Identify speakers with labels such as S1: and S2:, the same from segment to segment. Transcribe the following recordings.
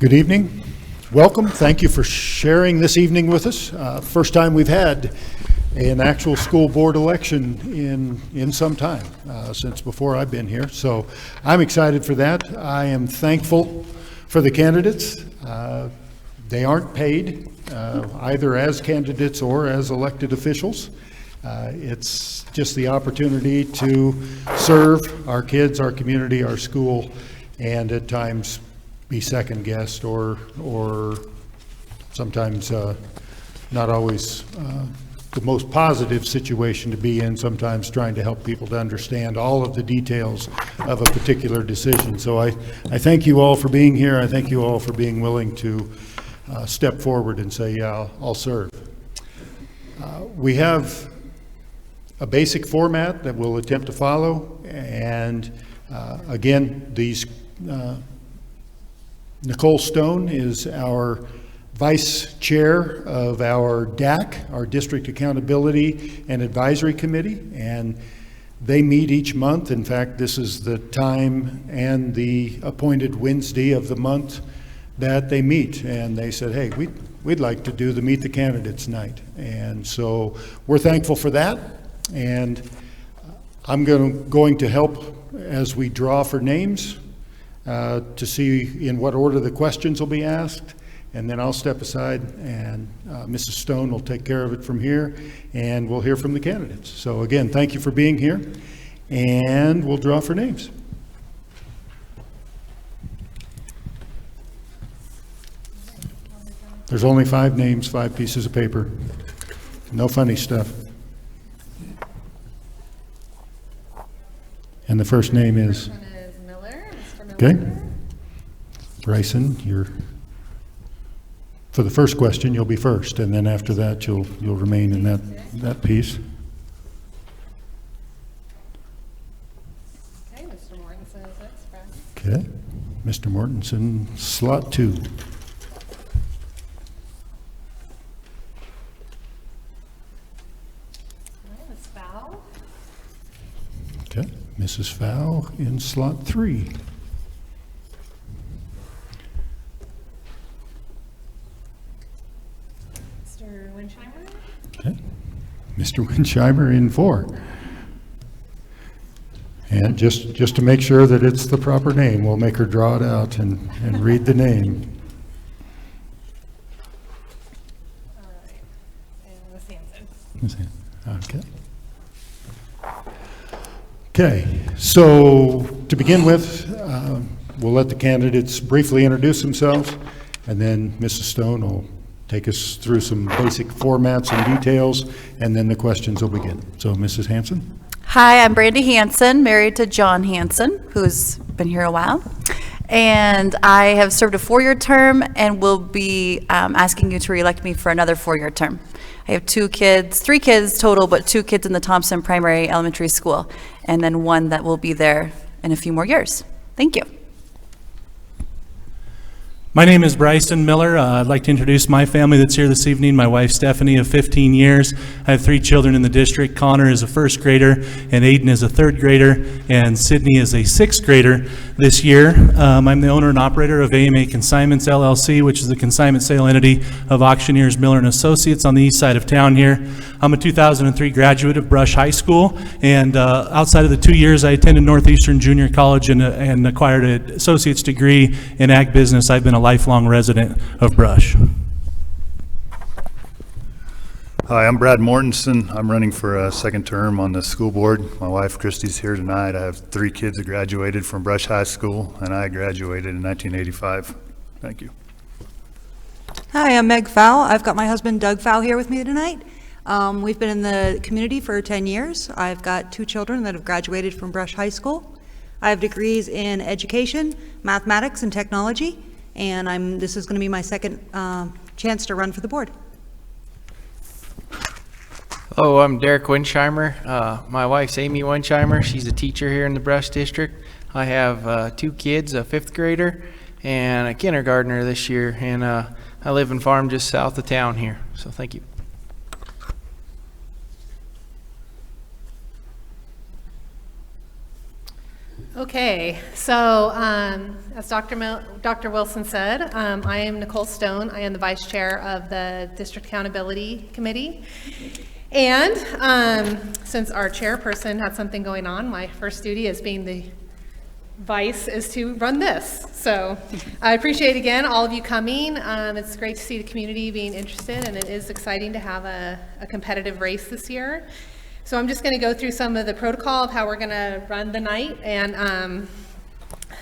S1: Good evening. Welcome. Thank you for sharing this evening with us. First time we've had an actual school board election in some time, since before I've been here. So I'm excited for that. I am thankful for the candidates. They aren't paid, either as candidates or as elected officials. It's just the opportunity to serve our kids, our community, our school, and at times be second guessed or sometimes not always the most positive situation to be in, sometimes trying to help people to understand all of the details of a particular decision. So I thank you all for being here. I thank you all for being willing to step forward and say, yeah, I'll serve. We have a basic format that we'll attempt to follow, and again, these Nicole Stone is our vice chair of our DAC, our District Accountability and Advisory Committee, and they meet each month. In fact, this is the time and the appointed Wednesday of the month that they meet, and they said, hey, we'd like to do the Meet the Candidates night. And so we're thankful for that, and I'm going to help as we draw for names to see in what order the questions will be asked, and then I'll step aside and Mrs. Stone will take care of it from here, and we'll hear from the candidates. So again, thank you for being here, and we'll draw for names. There's only 5 names, 5 pieces of paper. No funny stuff. And the first name is?
S2: First one is Miller, Mr.
S1: Okay.
S2: Miller.
S1: Bryson, for the first question, you'll be first, and then after that, you'll remain in that piece.
S2: Okay, Mr. Mortensen is next, Brad.
S1: Okay. Mr. Mortensen, slot 2.
S2: Okay, Ms. Fowl.
S1: Okay. Mrs. Fowl in slot 3.
S2: Mr. Winsheimer.
S1: Okay. Mr. Winsheimer in 4. And just to make sure that it's the proper name, we'll make her draw it out and read the name.
S2: All right, and Ms. Hanson.
S1: Okay. Okay, so to begin with, we'll let the candidates briefly introduce themselves, and then Mrs. Stone will take us through some basic formats and details, and then the questions will begin. So, Mrs. Hanson?
S3: Hi, I'm Brandy Hanson, married to John Hanson, who's been here a while. And I have served a 4-year term and will be asking you to reelect me for another 4-year term. I have 3 kids total, but 2 kids in the Thompson Primary Elementary School, and then 1 that will be there in a few more years. Thank you.
S4: My name is Bryson Miller. I'd like to introduce my family that's here this evening. My wife, Stephanie, of 15 years. I have 3 children in the district. Connor is a 1st grader, and Aiden is a 3rd grader, and Sydney is a 6th grader this year. I'm the owner and operator of AMA Consignments, LLC, which is the consignment sale entity of Auctioneers Miller & Associates on the east side of town here. I'm a 2003 graduate of Brush High School, and outside of the 2 years I attended Northeastern Junior College and acquired an associate's degree in ag business. I've been a lifelong resident of Brush.
S5: Hi, I'm Brad Mortensen. I'm running for a 2nd term on the school board. My wife Christy's here tonight. I have 3 kids that graduated from Brush High School, and I graduated in 1985. Thank you.
S6: Hi, I'm Meg Fowl. I've got my husband Doug Fowl here with me tonight. We've been in the community for 10 years. I've got 2 children that have graduated from Brush High School. I have degrees in education, mathematics, and technology, and this is going to be my 2nd chance to run for the board.
S7: Hello, I'm Derek Winsheimer. My wife's Amy Winsheimer. She's a teacher here in the Brush District. I have 2 kids, a 5th grader and a kindergartner this year, and I live and farm just south of town here. So thank you.
S2: Okay, so as Dr. Wilson said, I am Nicole Stone. I am the Vice Chair of the District Accountability Committee. And since our chairperson had something going on, my first duty as being the vice is to run this. So I appreciate again all of you coming. It's great to see the community being interested, and it is exciting to have a competitive race this year. So I'm just going to go through some of the protocol of how we're going to run the night. And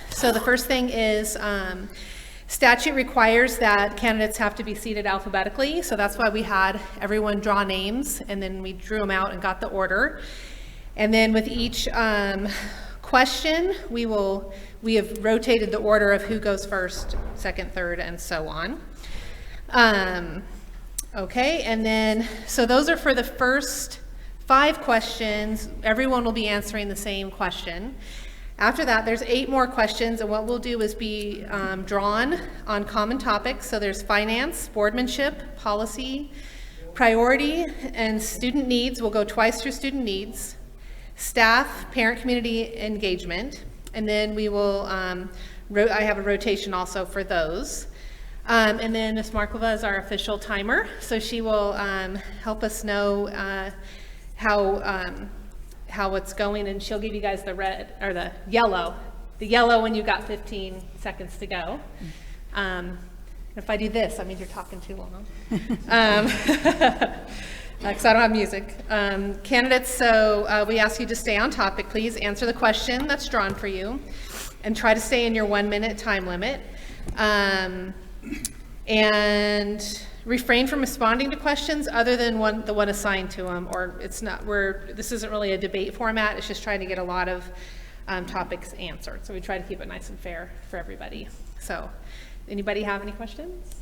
S2: so the first thing is statute requires that candidates have to be seated alphabetically. So that's why we had everyone draw names, and then we drew them out and got the order. And then with each question, we have rotated the order of who goes first, second, third, and so on. Okay, and then, so those are for the first 5 questions. Everyone will be answering the same question. After that, there's 8 more questions, and what we'll do is be drawn on common topics. So there's finance, boardmanship, policy, priority, and student needs. We'll go twice through student needs, staff, parent community engagement, and then we will, I have a rotation also for those. And then Ms. Markova is our official timer, so she will help us know how it's going, and she'll give you guys the red, or the yellow when you've got 15 seconds to go. If I do this, that means you're talking too long. Because I don't have music. Candidates, so we ask you to stay on topic, please. Answer the question that's drawn for you, and try to stay in your 1-minute time limit. And refrain from responding to questions other than the one assigned to them, or it's not, this isn't really a debate format, it's just trying to get a lot of topics answered. So we try to keep it nice and fair for everybody. So, anybody have any questions?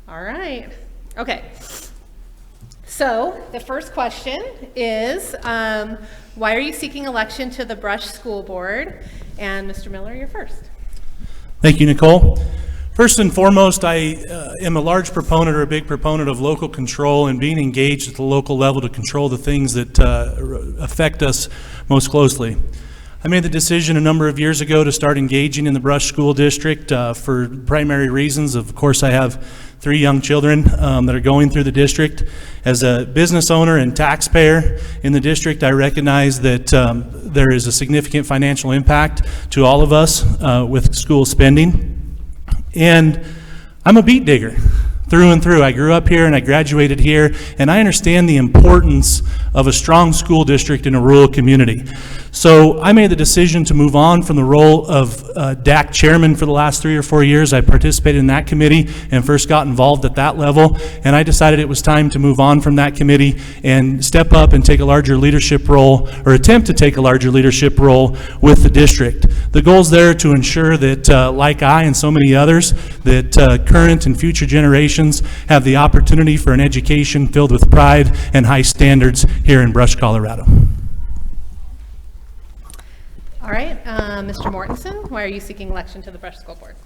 S2: All right, okay. So, the first question is, why are you seeking election to the Brush School Board? And Mr. Miller, you're first.
S4: Thank you, Nicole. First and foremost, I am a large proponent or a big proponent of local control and being engaged at the local level to control the things that affect us most closely. I made the decision a number of years ago to start engaging in the Brush School District for primary reasons. Of course, I have 3 young children that are going through the district. As a business owner and taxpayer in the district, I recognize that there is a significant financial impact to all of us with school spending. And I'm a beet digger through and through. I grew up here and I graduated here, and I understand the importance of a strong school district in a rural community. So I made the decision to move on from the role of DAC chairman for the last 3 or 4 years. I participated in that committee and first got involved at that level, and I decided it was time to move on from that committee and step up and take a larger leadership role, or attempt to take a larger leadership role with the district. The goals there are to ensure that, like I and so many others, that current and future generations have the opportunity for an education filled with pride and high standards here in Brush, Colorado.
S2: All right, Mr. Mortensen, why are you seeking election to the Brush School Board?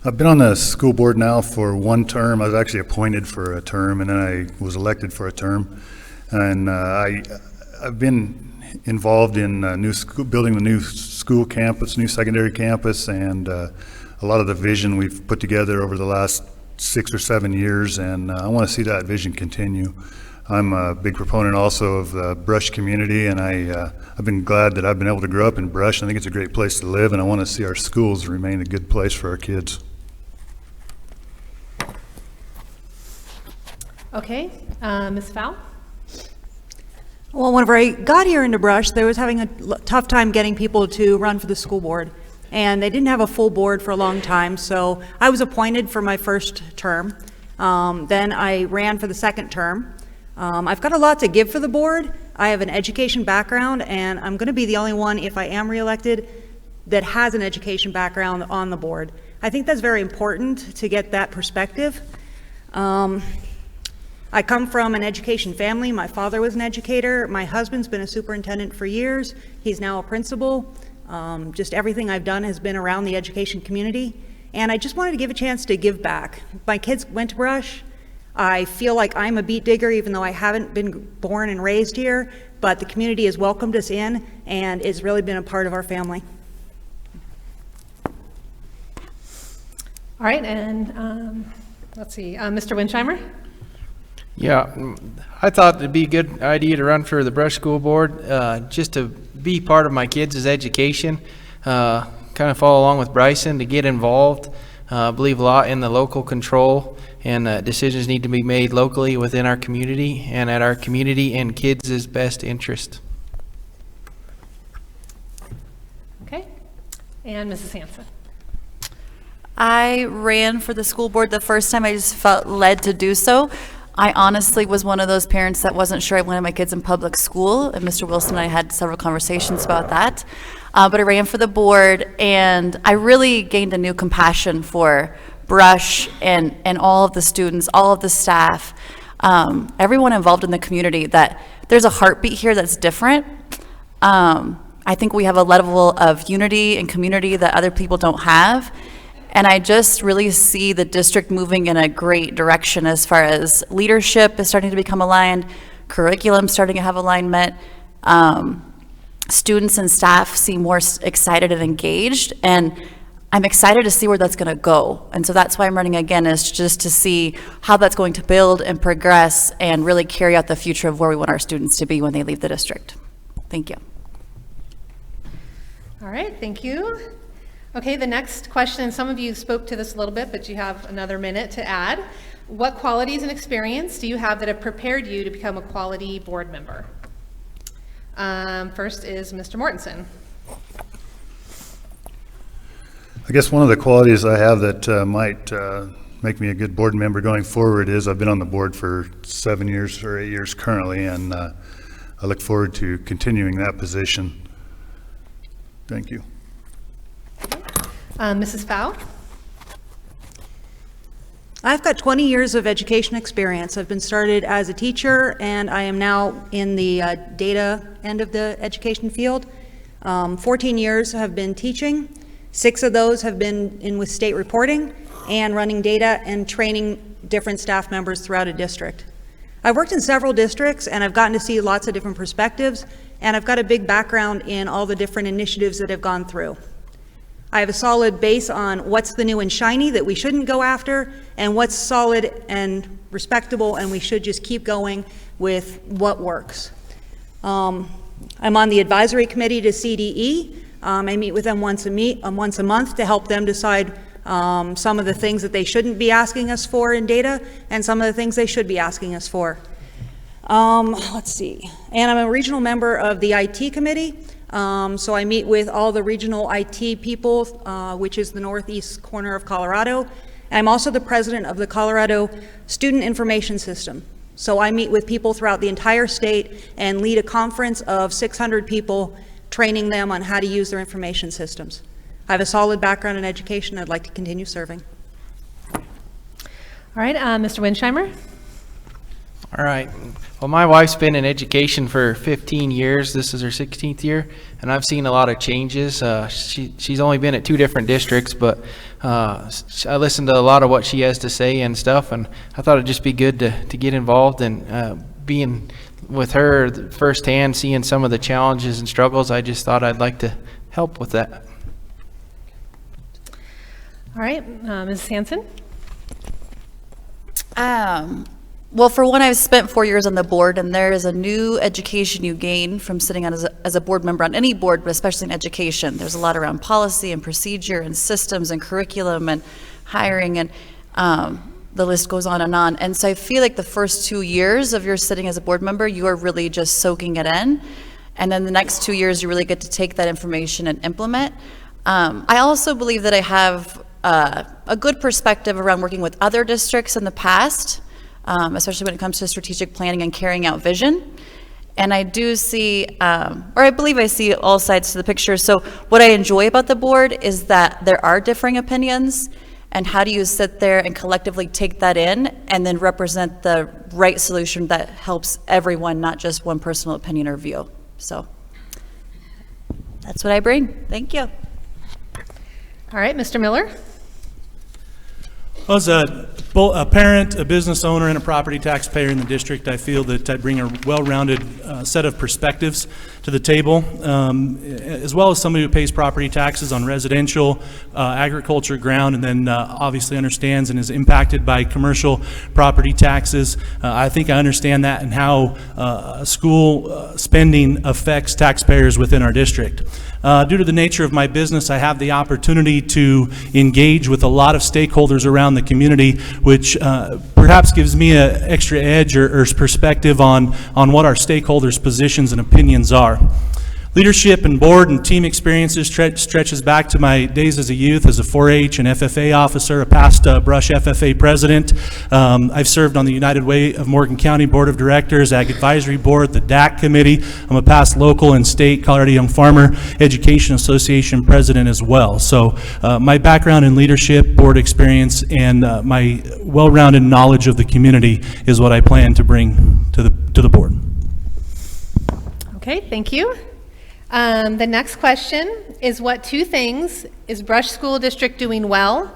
S5: I've been on the school board now for 1 term. I was actually appointed for a term, and then I was elected for a term. And I've been involved in building the new school campus, new secondary campus, and a lot of the vision we've put together over the last 6 or 7 years, and I want to see that vision continue. I'm a big proponent also of the Brush community, and I've been glad that I've been able to grow up in Brush. I think it's a great place to live, and I want to see our schools remain a good place for our kids.
S2: Okay, Ms. Fowl?
S6: Well, whenever I got here into Brush, they was having a tough time getting people to run for the school board. And they didn't have a full board for a long time, so I was appointed for my first term. Then I ran for the second term. I've got a lot to give for the board. I have an education background, and I'm going to be the only one, if I am reelected, that has an education background on the board. I think that's very important to get that perspective. I come from an education family. My father was an educator. My husband's been a superintendent for years. He's now a principal. Just everything I've done has been around the education community. And I just wanted to give a chance to give back. My kids went to Brush. I feel like I'm a beet digger, even though I haven't been born and raised here, but the community has welcomed us in and it's really been a part of our family.
S2: All right, and let's see, Mr. Winsheimer?
S7: Yeah, I thought it'd be a good idea to run for the Brush School Board, just to be part of my kids' education, kind of follow along with Bryson to get involved. Believe a lot in the local control, and decisions need to be made locally within our community and at our community and kids' best interest.
S2: Okay, and Mrs. Hanson?
S3: I ran for the school board the first time. I just felt led to do so. I honestly was one of those parents that wasn't sure I wanted my kids in public school, and Mr. Wilson and I had several conversations about that. But I ran for the board, and I really gained a new compassion for Brush and all of the students, all of the staff, everyone involved in the community, that there's a heartbeat here that's different. I think we have a level of unity and community that other people don't have. And I just really see the district moving in a great direction as far as leadership is starting to become aligned, curriculum starting to have alignment, students and staff seem more excited and engaged, and I'm excited to see where that's going to go. And so that's why I'm running again, is just to see how that's going to build and progress and really carry out the future of where we want our students to be when they leave the district. Thank you.
S2: All right, thank you. Okay, the next question, and some of you spoke to this a little bit, but you have another minute to add. What qualities and experience do you have that have prepared you to become a quality board member? First is Mr. Mortensen.
S5: I guess one of the qualities I have that might make me a good board member going forward is I've been on the board for 7 years or 8 years currently, and I look forward to continuing that position. Thank you.
S2: Mrs. Fowl?
S6: I've got 20 years of education experience. I've been started as a teacher, and I am now in the data end of the education field. 14 years have been teaching. 6 of those have been in with state reporting and running data and training different staff members throughout a district. I've worked in several districts, and I've gotten to see lots of different perspectives, and I've got a big background in all the different initiatives that have gone through. I have a solid base on what's the new and shiny that we shouldn't go after, and what's solid and respectable and we should just keep going with what works. I'm on the advisory committee to CDE. I meet with them once a month to help them decide some of the things that they shouldn't be asking us for in data and some of the things they should be asking us for. Let's see. And I'm a regional member of the IT committee. So I meet with all the regional IT people, which is the northeast corner of Colorado. I'm also the president of the Colorado Student Information System. So I meet with people throughout the entire state and lead a conference of 600 people, training them on how to use their information systems. I have a solid background in education. I'd like to continue serving.
S2: All right, Mr. Winsheimer?
S7: All right. Well, my wife's been in education for 15 years. This is her 16th year, and I've seen a lot of changes. She's only been at 2 different districts, but I listened to a lot of what she has to say and stuff, and I thought it'd just be good to get involved and being with her firsthand, seeing some of the challenges and struggles. I just thought I'd like to help with that.
S2: All right, Mrs. Hanson?
S3: Well, for one, I've spent 4 years on the board, and there is a new education you gain from sitting on as a board member on any board, but especially in education. There's a lot around policy and procedure and systems and curriculum and hiring, and the list goes on. And so I feel like the first 2 years of your sitting as a board member, you are really just soaking it in. And then the next 2 years, you really get to take that information and implement. I also believe that I have a good perspective around working with other districts in the past, especially when it comes to strategic planning and carrying out vision. And I do see, or I believe I see all sides to the picture. So what I enjoy about the board is that there are differing opinions, and how do you sit there and collectively take that in and then represent the right solution that helps everyone, not just one personal opinion or view. So that's what I bring. Thank you.
S2: All right, Mr. Miller?
S4: I was both a parent, a business owner, and a property taxpayer in the district, I feel that I bring a well-rounded set of perspectives to the table, as well as somebody who pays property taxes on residential, agriculture ground, and then obviously understands and is impacted by commercial property taxes. I think I understand that and how school spending affects taxpayers within our district. Due to the nature of my business, I have the opportunity to engage with a lot of stakeholders around the community, which perhaps gives me an extra edge or perspective on what our stakeholders' positions and opinions are. Leadership and board and team experiences stretches back to my days as a youth as a 4-H and FFA officer, a past Brush FFA president. I've served on the United Way of Morgan County Board of Directors, Ag Advisory Board, the DAC Committee. I'm a past local and state Colorado Young Farmer Education Association president as well. So my background in leadership, board experience, and my well-rounded knowledge of the community is what I plan to bring to the board.
S2: Okay, thank you. The next question is, what 2 things is Brush School District doing well?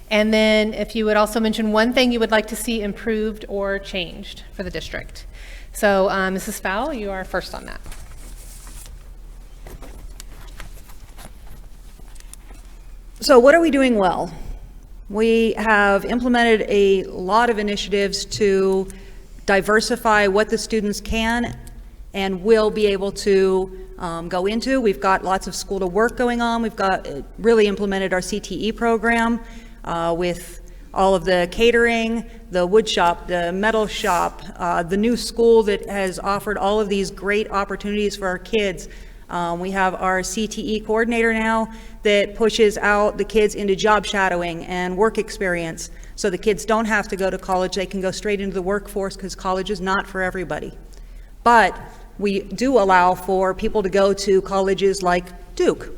S2: And then if you would also mention one thing you would like to see improved or changed for the district. So Mrs. Fowl, you are first on that.
S6: So what are we doing well? We have implemented a lot of initiatives to diversify what the students can and will be able to go into. We've got lots of school to work going on. We've got really implemented our CTE program with all of the catering, the wood shop, the metal shop, the new school that has offered all of these great opportunities for our kids. We have our CTE coordinator now that pushes out the kids into job shadowing and work experience. So the kids don't have to go to college, they can go straight into the workforce because college is not for everybody. But we do allow for people to go to colleges like Duke.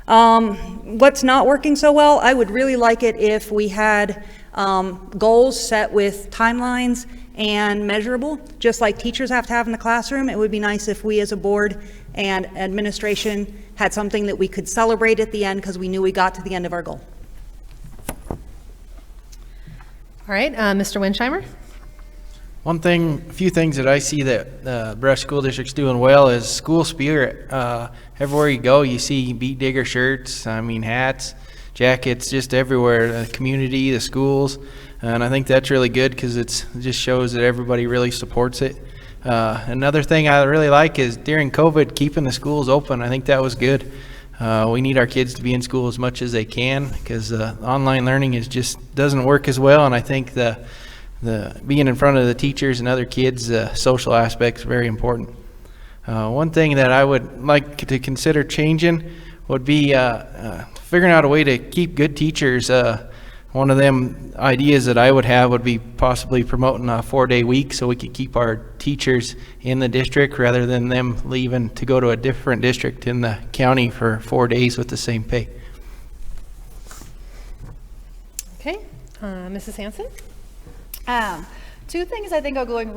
S6: What's not working so well? I would really like it if we had goals set with timelines and measurable, just like teachers have to have in the classroom. It would be nice if we as a board and administration had something that we could celebrate at the end because we knew we got to the end of our goal.
S2: All right, Mr. Winsheimer?
S7: A few things that I see that the Brush School District's doing well is school spirit. Everywhere you go, you see beet digger shirts, hats, jackets, just everywhere, the community, the schools, and I think that's really good because it just shows that everybody really supports it. Another thing I really like is during COVID, keeping the schools open. I think that was good. We need our kids to be in school as much as they can because online learning doesn't work as well, and I think the being in front of the teachers and other kids, social aspects, very important. One thing that I would like to consider changing would be figuring out a way to keep good teachers. One of them ideas that I would have would be possibly promoting a 4-day week so we could keep our teachers in the district rather than them leaving to go to a different district in the county for 4 days with the same pay.
S2: Okay, Mrs. Hanson?
S3: 2 things I think are going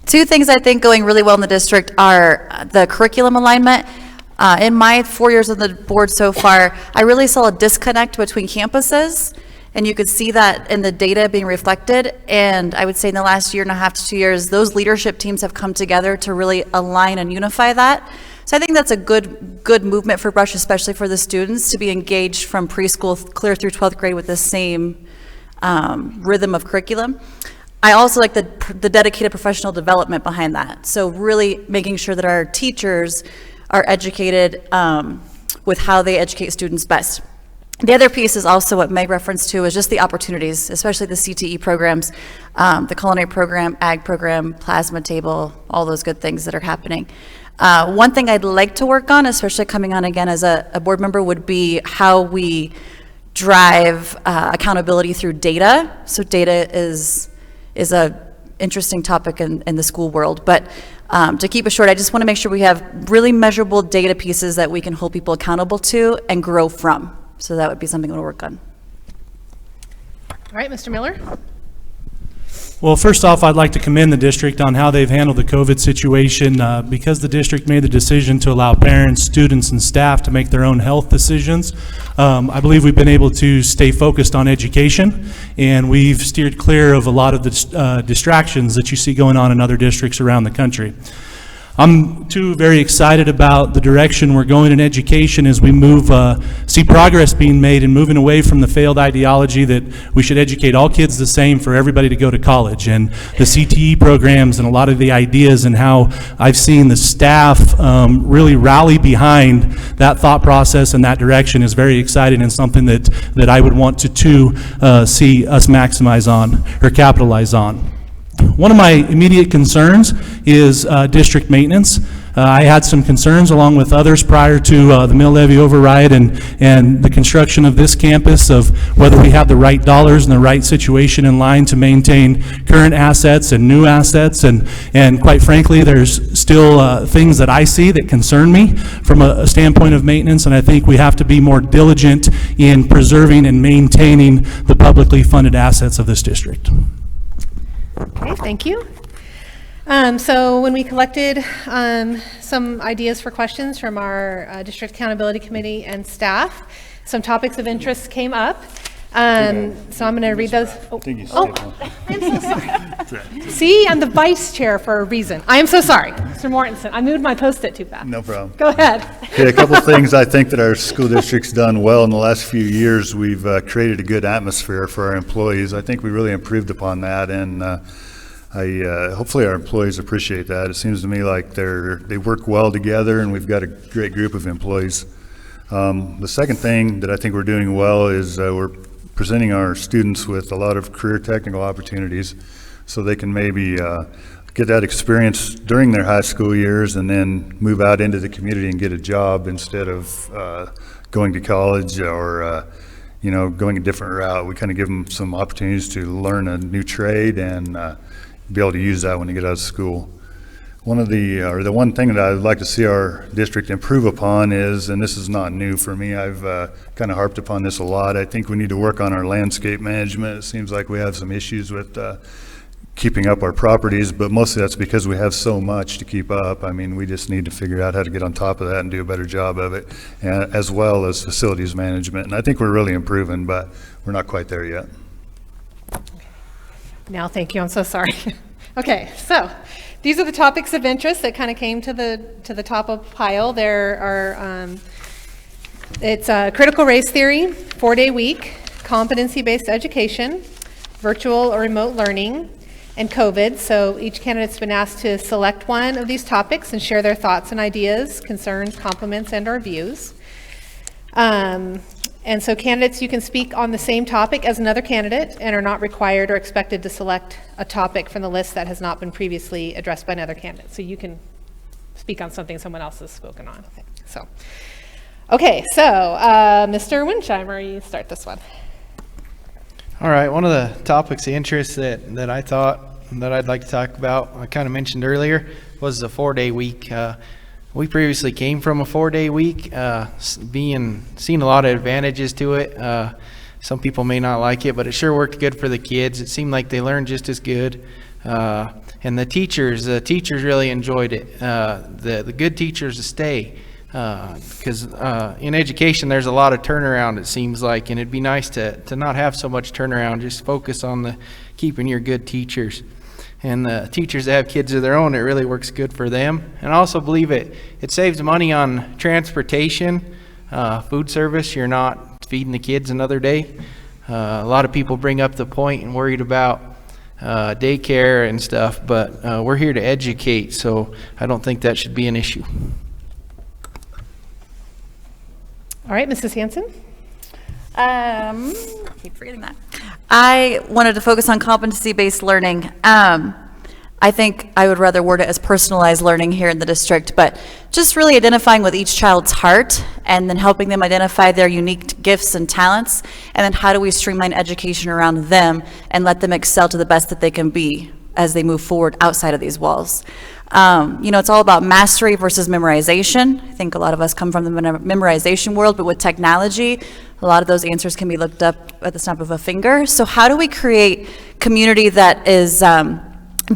S3: Two things I think going really well in the district are the curriculum alignment. In my 4 years on the board so far, I really saw a disconnect between campuses, and you could see that in the data being reflected. And I would say in the last 1.5 to 2 years, those leadership teams have come together to really align and unify that. So I think that's a good movement for Brush, especially for the students, to be engaged from preschool clear through 12th grade with the same rhythm of curriculum. I also like the dedicated professional development behind that. So really making sure that our teachers are educated with how they educate students best. The other piece is also what Meg referenced to, is just the opportunities, especially the CTE programs, the culinary program, ag program, plasma table, all those good things that are happening. One thing I'd like to work on, especially coming on again as a board member, would be how we drive accountability through data. So data is a interesting topic in the school world, but to keep it short, I just want to make sure we have really measurable data pieces that we can hold people accountable to and grow from. So that would be something we'll work on.
S2: All right, Mr. Miller?
S4: Well, first off, I'd like to commend the district on how they've handled the COVID situation. Because the district made the decision to allow parents, students, and staff to make their own health decisions, I believe we've been able to stay focused on education, and we've steered clear of a lot of the distractions that you see going on in other districts around the country. I'm too very excited about the direction we're going in education as we see progress being made and moving away from the failed ideology that we should educate all kids the same for everybody to go to college. And the CTE programs and a lot of the ideas and how I've seen the staff really rally behind that thought process and that direction is very exciting and something that I would want to see us maximize on or capitalize on. One of my immediate concerns is district maintenance. I had some concerns along with others prior to the mill levy override and the construction of this campus of whether we have the right dollars and the right situation in line to maintain current assets and new assets. And quite frankly, there's still things that I see that concern me from a standpoint of maintenance, and I think we have to be more diligent in preserving and maintaining the publicly funded assets of this district.
S2: Okay, thank you. So when we collected some ideas for questions from our District Accountability Committee and staff, some topics of interest came up. So I'm going to read those. I'm so sorry. See, I'm the vice chair for a reason. I am so sorry, Mr. Mortensen. I moved my Post-it too fast.
S5: No problem.
S2: Go ahead.
S5: Okay, a couple things I think that our school district's done well in the last few years. We've created a good atmosphere for our employees. I think we really improved upon that, and hopefully our employees appreciate that. It seems to me like they work well together, and we've got a great group of employees. The second thing that I think we're doing well is we're presenting our students with a lot of career technical opportunities so they can maybe get that experience during their high school years and then move out into the community and get a job instead of going to college or going a different route. We kind of give them some opportunities to learn a new trade and be able to use that when they get out of school. The one thing that I'd like to see our district improve upon is, and this is not new for me, I've kind of harped upon this a lot, I think we need to work on our landscape management. It seems like we have some issues with keeping up our properties, but mostly that's because we have so much to keep up. I mean, we just need to figure out how to get on top of that and do a better job of it, as well as facilities management. And I think we're really improving, but we're not quite there yet.
S2: Now, thank you. I'm so sorry. Okay, so these are the topics of interest that kind of came to the top of the pile. There are, it's critical race theory, 4-day week, competency-based education, virtual or remote learning, and COVID. So each candidate's been asked to select one of these topics and share their thoughts and ideas, concerns, compliments, and or views. And so candidates, you can speak on the same topic as another candidate and are not required or expected to select a topic from the list that has not been previously addressed by another candidate. So you can speak on something someone else has spoken on. Okay, so Mr. Winsheimer, you start this one.
S7: All right, one of the topics of interest that I thought that I'd like to talk about, I kind of mentioned earlier, was the 4-day week. We previously came from a 4-day week, seeing a lot of advantages to it. Some people may not like it, but it sure worked good for the kids. It seemed like they learned just as good. And the teachers really enjoyed it. The good teachers stay. Because in education there's a lot of turnaround, it seems like, and it'd be nice to not have so much turnaround, just focus on keeping your good teachers. And the teachers that have kids of their own, it really works good for them. And I also believe it saves money on transportation, food service. You're not feeding the kids another day. A lot of people bring up the point and worried about daycare and stuff, but we're here to educate, so I don't think that should be an issue.
S2: All right, Mrs. Hanson.
S3: Keep forgetting that. I wanted to focus on competency-based learning. I think I would rather word it as personalized learning here in the district, but just really identifying with each child's heart and then helping them identify their unique gifts and talents, and then how do we streamline education around them and let them excel to the best that they can be as they move forward outside of these walls. It's all about mastery versus memorization. I think a lot of us come from the memorization world, but with technology, a lot of those answers can be looked up at the snap of a finger. So how do we create community that is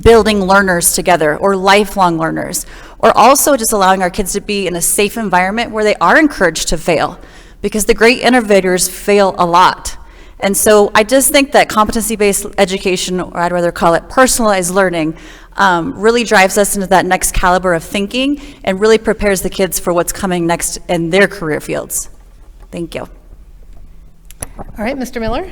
S3: building learners together, or lifelong learners, or also just allowing our kids to be in a safe environment where they are encouraged to fail, because the great innovators fail a lot. And so I just think that competency-based education, or I'd rather call it personalized learning, really drives us into that next caliber of thinking and really prepares the kids for what's coming next in their career fields. Thank you.
S2: All right, Mr. Miller?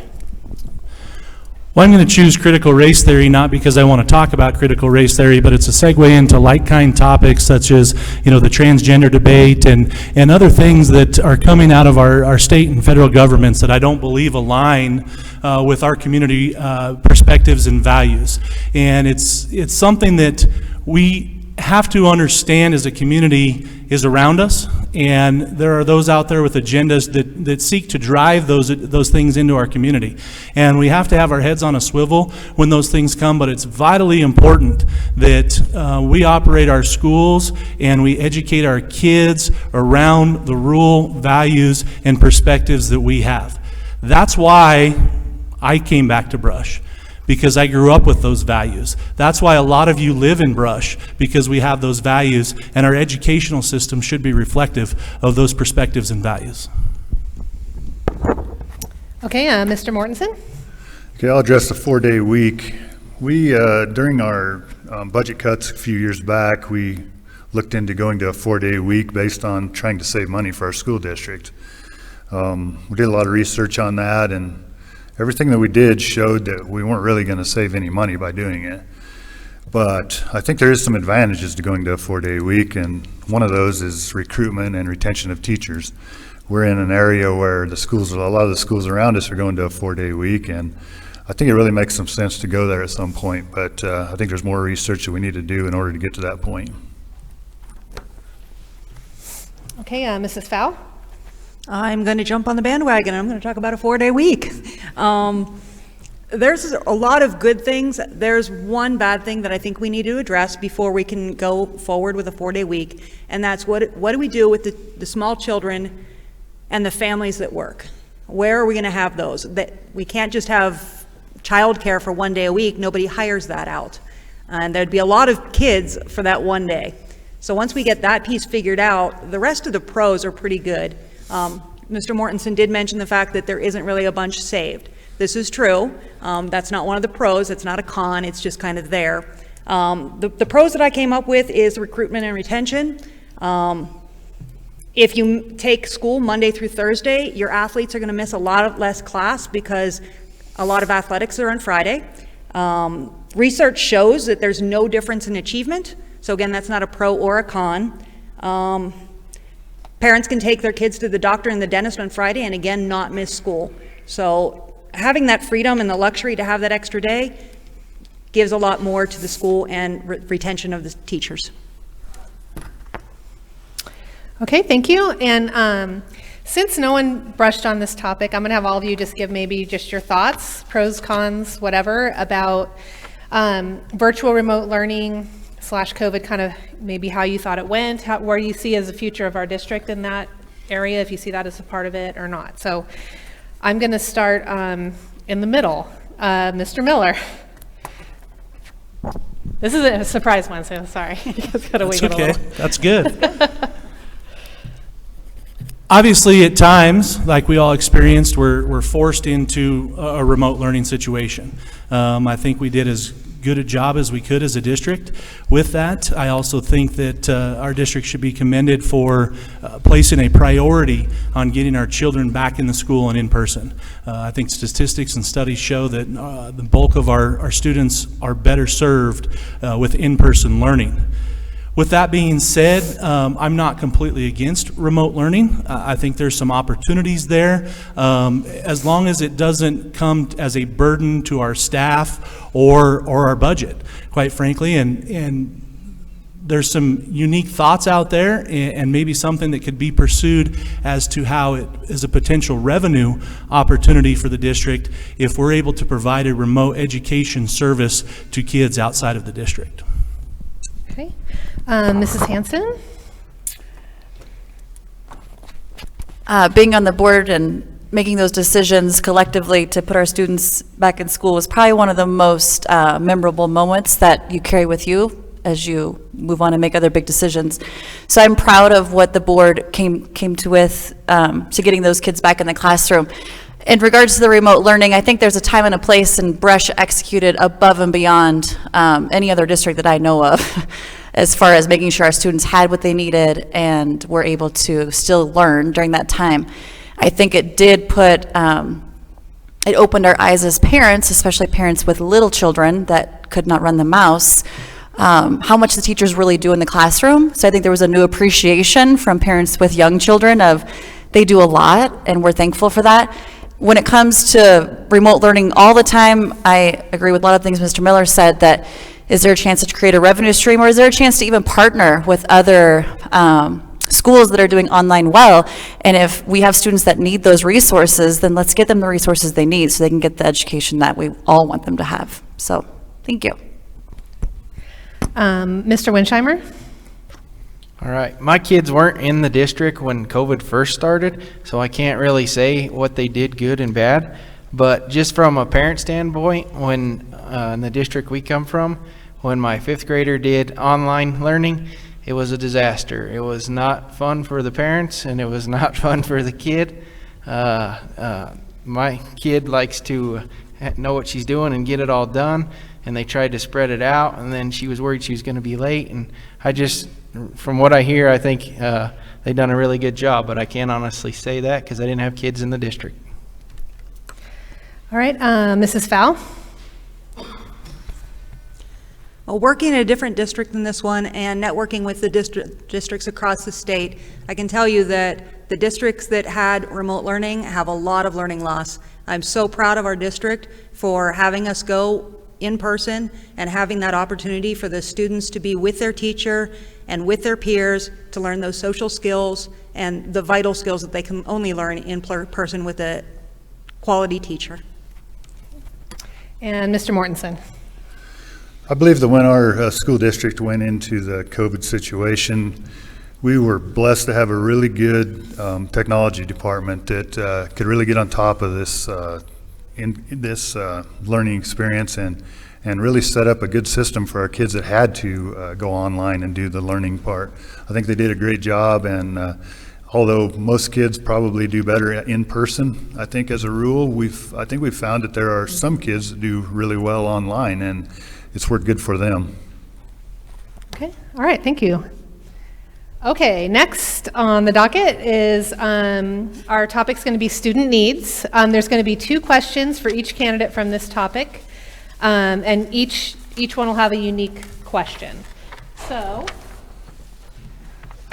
S4: Well, I'm going to choose critical race theory, not because I want to talk about critical race theory, but it's a segue into like-kind topics such as, the transgender debate and other things that are coming out of our state and federal governments that I don't believe align with our community perspectives and values. And it's something that we have to understand as a community is around us, and there are those out there with agendas that seek to drive those things into our community. And we have to have our heads on a swivel when those things come, but it's vitally important that we operate our schools and we educate our kids around the rule, values, and perspectives that we have. That's why I came back to Brush, because I grew up with those values. That's why a lot of you live in Brush, because we have those values, and our educational system should be reflective of those perspectives and values.
S2: Okay, Mr. Mortensen?
S5: Okay, I'll address the 4-day week. We, during our budget cuts a few years back, we looked into going to a 4-day week based on trying to save money for our school district. We did a lot of research on that, and everything that we did showed that we weren't really going to save any money by doing it. But I think there is some advantages to going to a 4-day week, and one of those is recruitment and retention of teachers. We're in an area where a lot of the schools around us are going to a 4-day week, and I think it really makes some sense to go there at some point, but I think there's more research that we need to do in order to get to that point.
S2: Okay, Mrs. Fowl?
S6: I'm going to jump on the bandwagon. I'm going to talk about a 4-day week. There's a lot of good things. There's one bad thing that I think we need to address before we can go forward with a 4-day week, and that's what do we do with the small children and the families that work? Where are we going to have those? That we can't just have childcare for 1 day a week. Nobody hires that out, and there'd be a lot of kids for that 1 day. So once we get that piece figured out, the rest of the pros are pretty good. Mr. Mortensen did mention the fact that there isn't really a bunch saved. This is true. That's not one of the pros. It's not a con. It's just kind of there. The pros that I came up with is recruitment and retention. If you take school Monday through Thursday, your athletes are going to miss a lot less class because a lot of athletics are on Friday. Research shows that there's no difference in achievement. So again, that's not a pro or a con. Parents can take their kids to the doctor and the dentist on Friday and again, not miss school. So having that freedom and the luxury to have that extra day gives a lot more to the school and retention of the teachers.
S2: Okay, thank you. And since no one brushed on this topic, I'm going to have all of you just give maybe just your thoughts, pros, cons, whatever, about virtual remote learning / COVID, kind of maybe how you thought it went, where you see as the future of our district in that area, if you see that as a part of it or not. So I'm going to start in the middle. Mr. Miller. This is a surprise one, so sorry. You guys gotta wait a little.
S4: That's good. Obviously, at times, like we all experienced, we're forced into a remote learning situation. I think we did as good a job as we could as a district with that. I also think that our district should be commended for placing a priority on getting our children back in the school and in person. I think statistics and studies show that the bulk of our students are better served with in-person learning. With that being said, I'm not completely against remote learning. I think there's some opportunities there, as long as it doesn't come as a burden to our staff or our budget, quite frankly. And there's some unique thoughts out there, and maybe something that could be pursued as to how it is a potential revenue opportunity for the district if we're able to provide a remote education service to kids outside of the district.
S2: Okay. Mrs. Hanson?
S3: Being on the board and making those decisions collectively to put our students back in school was probably one of the most memorable moments that you carry with you as you move on and make other big decisions. So I'm proud of what the board came to with to getting those kids back in the classroom. In regards to the remote learning, I think there's a time and a place, and Brush executed above and beyond any other district that I know of as far as making sure our students had what they needed and were able to still learn during that time. I think it did put, it opened our eyes as parents, especially parents with little children that could not run the mouse, how much the teachers really do in the classroom. So I think there was a new appreciation from parents with young children of they do a lot, and we're thankful for that. When it comes to remote learning all the time, I agree with a lot of things Mr. Miller said, that is there a chance to create a revenue stream, or is there a chance to even partner with other schools that are doing online well? And if we have students that need those resources, then let's get them the resources they need so they can get the education that we all want them to have. So, thank you.
S2: Mr. Winsheimer?
S7: All right, my kids weren't in the district when COVID first started, so I can't really say what they did good and bad. But just from a parent standpoint, when in the district we come from, when my 5th grader did online learning, it was a disaster. It was not fun for the parents, and it was not fun for the kid. My kid likes to know what she's doing and get it all done, and they tried to spread it out, and then she was worried she was going to be late. And I just, from what I hear, I think they've done a really good job, but I can't honestly say that because I didn't have kids in the district.
S2: All right, Mrs. Fowl?
S6: Well, working in a different district than this one and networking with the districts across the state, I can tell you that the districts that had remote learning have a lot of learning loss. I'm so proud of our district for having us go in person and having that opportunity for the students to be with their teacher and with their peers to learn those social skills and the vital skills that they can only learn in person with a quality teacher.
S2: And Mr. Mortensen?
S5: I believe that when our school district went into the COVID situation, we were blessed to have a really good technology department that could really get on top of this learning experience and really set up a good system for our kids that had to go online and do the learning part. I think they did a great job, and although most kids probably do better in person, I think as a rule, I think we've found that there are some kids that do really well online, and it's worked good for them.
S2: Okay, all right, thank you. Okay, next on the docket is our topic's going to be student needs. There's going to be 2 questions for each candidate from this topic, and each one will have a unique question. So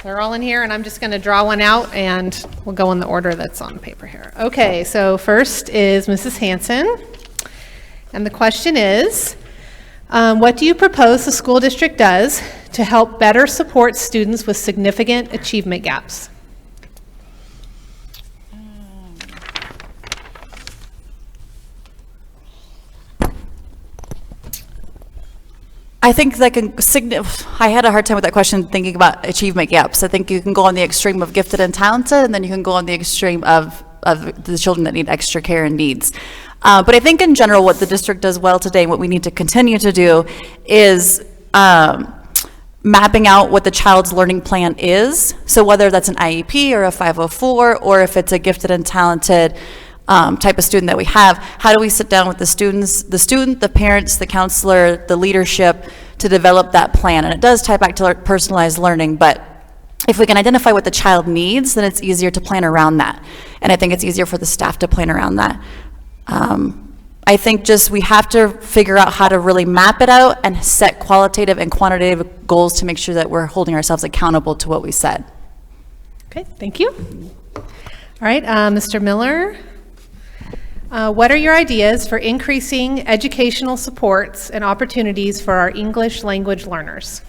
S2: they're all in here, and I'm just going to draw one out, and we'll go in the order that's on the paper here. Okay, so first is Mrs. Hanson, and the question is, what do you propose the school district does to help better support students with significant achievement gaps?
S3: I think that I had a hard time with that question thinking about achievement gaps. I think you can go on the extreme of gifted and talented, and then you can go on the extreme of the children that need extra care and needs. But I think in general what the district does well today and what we need to continue to do is mapping out what the child's learning plan is. So whether that's an IEP or a 504, or if it's a gifted and talented type of student that we have, how do we sit down with the student, the parents, the counselor, the leadership to develop that plan? And it does tie back to personalized learning, but if we can identify what the child needs, then it's easier to plan around that. And I think it's easier for the staff to plan around that. I think just we have to figure out how to really map it out and set qualitative and quantitative goals to make sure that we're holding ourselves accountable to what we said.
S2: Okay, thank you. All right, Mr. Miller, what are your ideas for increasing educational supports and opportunities for our English language learners?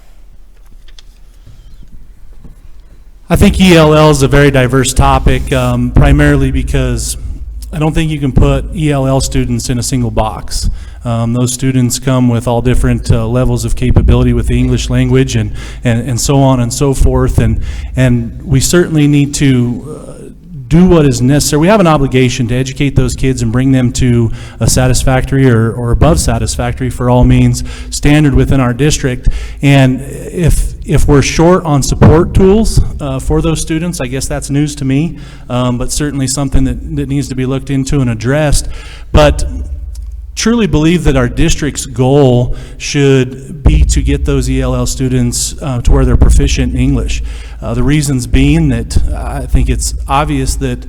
S4: I think ELL is a very diverse topic, primarily because I don't think you can put ELL students in a single box. Those students come with all different levels of capability with the English language and so on and so forth, and we certainly need to do what is necessary. We have an obligation to educate those kids and bring them to a satisfactory or above satisfactory, for all means, standard within our district. And if we're short on support tools for those students, I guess that's news to me, but certainly something that needs to be looked into and addressed. But truly believe that our district's goal should be to get those ELL students to where they're proficient in English. The reasons being that I think it's obvious that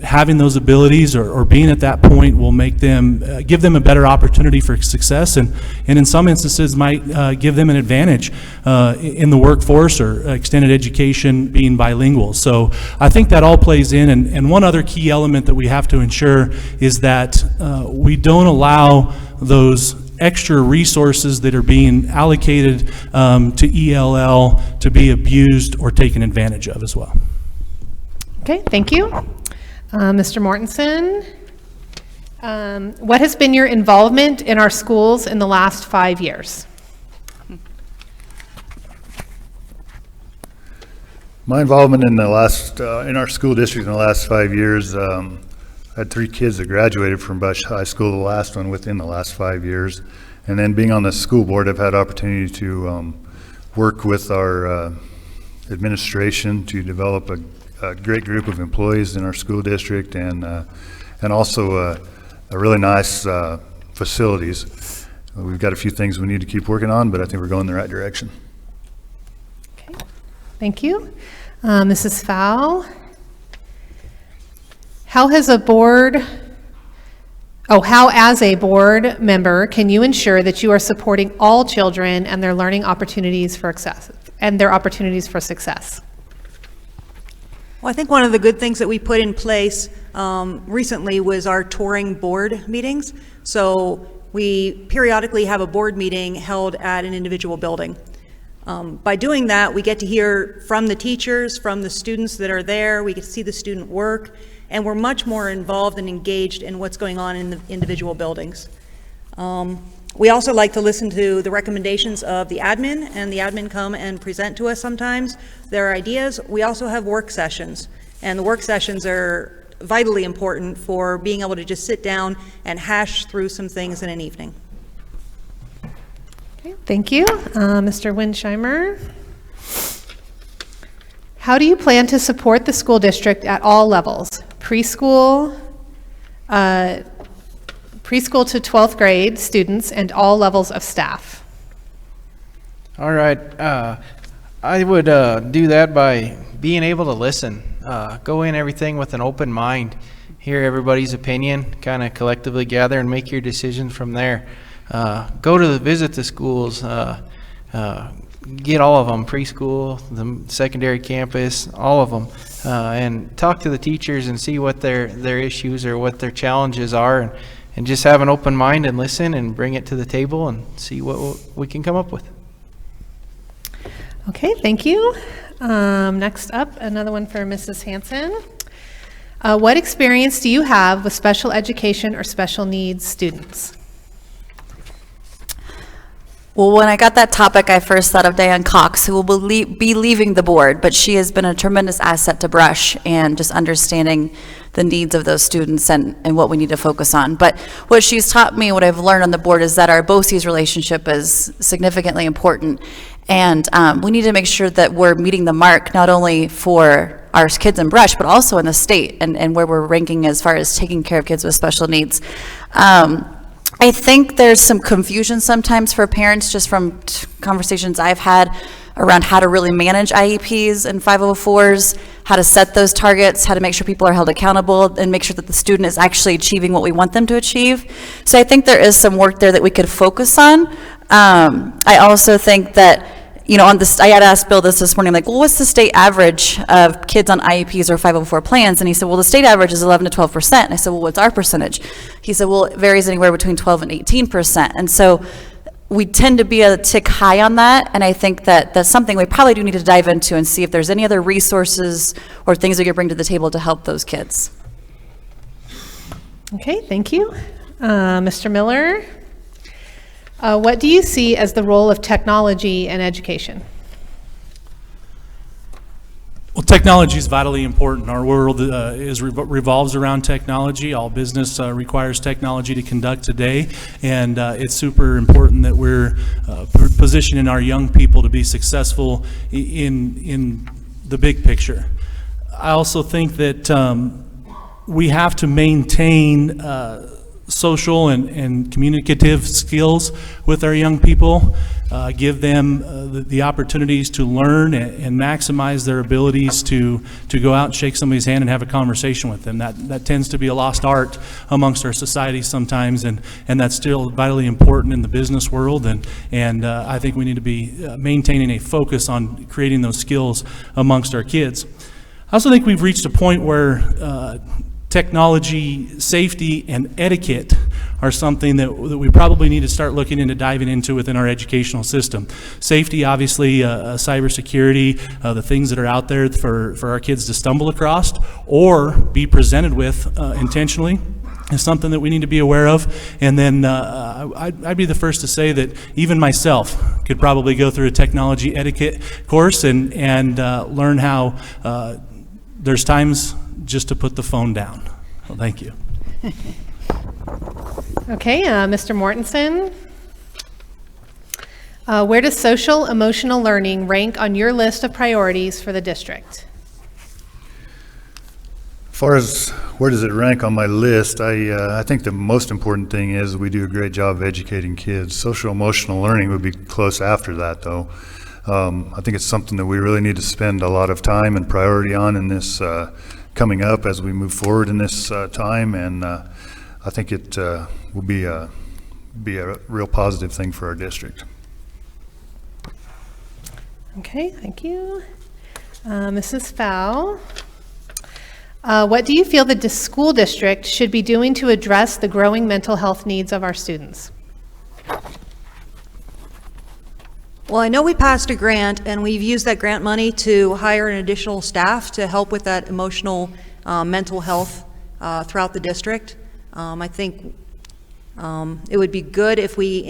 S4: having those abilities or being at that point will make them, give them a better opportunity for success, and in some instances might give them an advantage in the workforce or extended education being bilingual. So I think that all plays in, and one other key element that we have to ensure is that we don't allow those extra resources that are being allocated to ELL to be abused or taken advantage of as well.
S2: Okay, thank you. Mr. Mortensen, what has been your involvement in our schools in the last 5 years?
S5: My involvement in the last, in our school district in the last 5 years, I had 3 kids that graduated from Brush High School, the last one within the last 5 years. And then being on the school board, I've had opportunity to work with our administration to develop a great group of employees in our school district, and also a really nice facilities. We've got a few things we need to keep working on, but I think we're going in the right direction.
S2: Okay, thank you. Mrs. Fowl, how as a board member can you ensure that you are supporting all children and their learning opportunities for success?
S6: Well, I think one of the good things that we put in place recently was our touring board meetings. So we periodically have a board meeting held at an individual building. By doing that, we get to hear from the teachers, from the students that are there, we get to see the student work, and we're much more involved and engaged in what's going on in the individual buildings. We also like to listen to the recommendations of the admin, and the admin come and present to us sometimes their ideas. We also have work sessions, and the work sessions are vitally important for being able to just sit down and hash through some things in an evening.
S2: Okay, thank you. Mr. Winsheimer, how do you plan to support the school district at all levels? Preschool to 12th grade students and all levels of staff?
S7: All right. I would do that by being able to listen. Go in everything with an open mind. Hear everybody's opinion, kind of collectively gather and make your decisions from there. Visit the schools, get all of them, preschool, the secondary campus, all of them, and talk to the teachers and see what their issues or what their challenges are, and just have an open mind and listen and bring it to the table and see what we can come up with.
S2: Okay, thank you. Next up, another one for Mrs. Hanson. What experience do you have with special education or special needs students?
S3: Well, when I got that topic, I first thought of Diane Cox, who will be leaving the board, but she has been a tremendous asset to Brush and just understanding the needs of those students and what we need to focus on. But what she's taught me, what I've learned on the board, is that our BOCES relationship is significantly important. And we need to make sure that we're meeting the mark, not only for our kids in Brush, but also in the state and where we're ranking as far as taking care of kids with special needs. I think there's some confusion sometimes for parents just from conversations I've had around how to really manage IEPs and 504s, how to set those targets, how to make sure people are held accountable, and make sure that the student is actually achieving what we want them to achieve. So I think there is some work there that we could focus on. I also think that, you know, I had asked Bill this morning, like, well, what's the state average of kids on IEPs or 504 plans? And he said, well, the state average is 11 to 12%. And I said, well, what's our percentage? He said, well, it varies anywhere between 12 and 18%. And so we tend to be a tick high on that. And I think that that's something we probably do need to dive into and see if there's any other resources or things we could bring to the table to help those kids.
S2: Okay, thank you. Mr. Miller, what do you see as the role of technology in education?
S4: Well, Technology is vitally important. Our world revolves around technology. All business requires technology to conduct today, and it's super important that we're positioning our young people to be successful in the big picture. I also think that we have to maintain social and communicative skills with our young people, give them the opportunities to learn and maximize their abilities to go out and shake somebody's hand and have a conversation with them. That tends to be a lost art amongst our society sometimes, and that's still vitally important in the business world, and I think we need to be maintaining a focus on creating those skills amongst our kids. I also think we've reached a point where technology, safety, and etiquette are something that we probably need to start looking into diving into within our educational system. Safety, obviously, cybersecurity, the things that are out there for our kids to stumble across or be presented with intentionally is something that we need to be aware of. And then I'd be the first to say that even myself could probably go through a technology etiquette course and learn how there's times just to put the phone down. Well, thank you.
S2: Okay, Mr. Mortensen. Where does social emotional learning rank on your list of priorities for the district?
S5: As far as where does it rank on my list, I think the most important thing is we do a great job of educating kids. Social emotional learning would be close after that, though. I think it's something that we really need to spend a lot of time and priority on in this coming up as we move forward in this time, and I think it will be a real positive thing for our district.
S2: Okay, thank you. Mrs. Fowl, what do you feel the school district should be doing to address the growing mental health needs of our students?
S6: Well, I know we passed a grant, and we've used that grant money to hire an additional staff to help with that emotional, mental health throughout the district. I think it would be good if we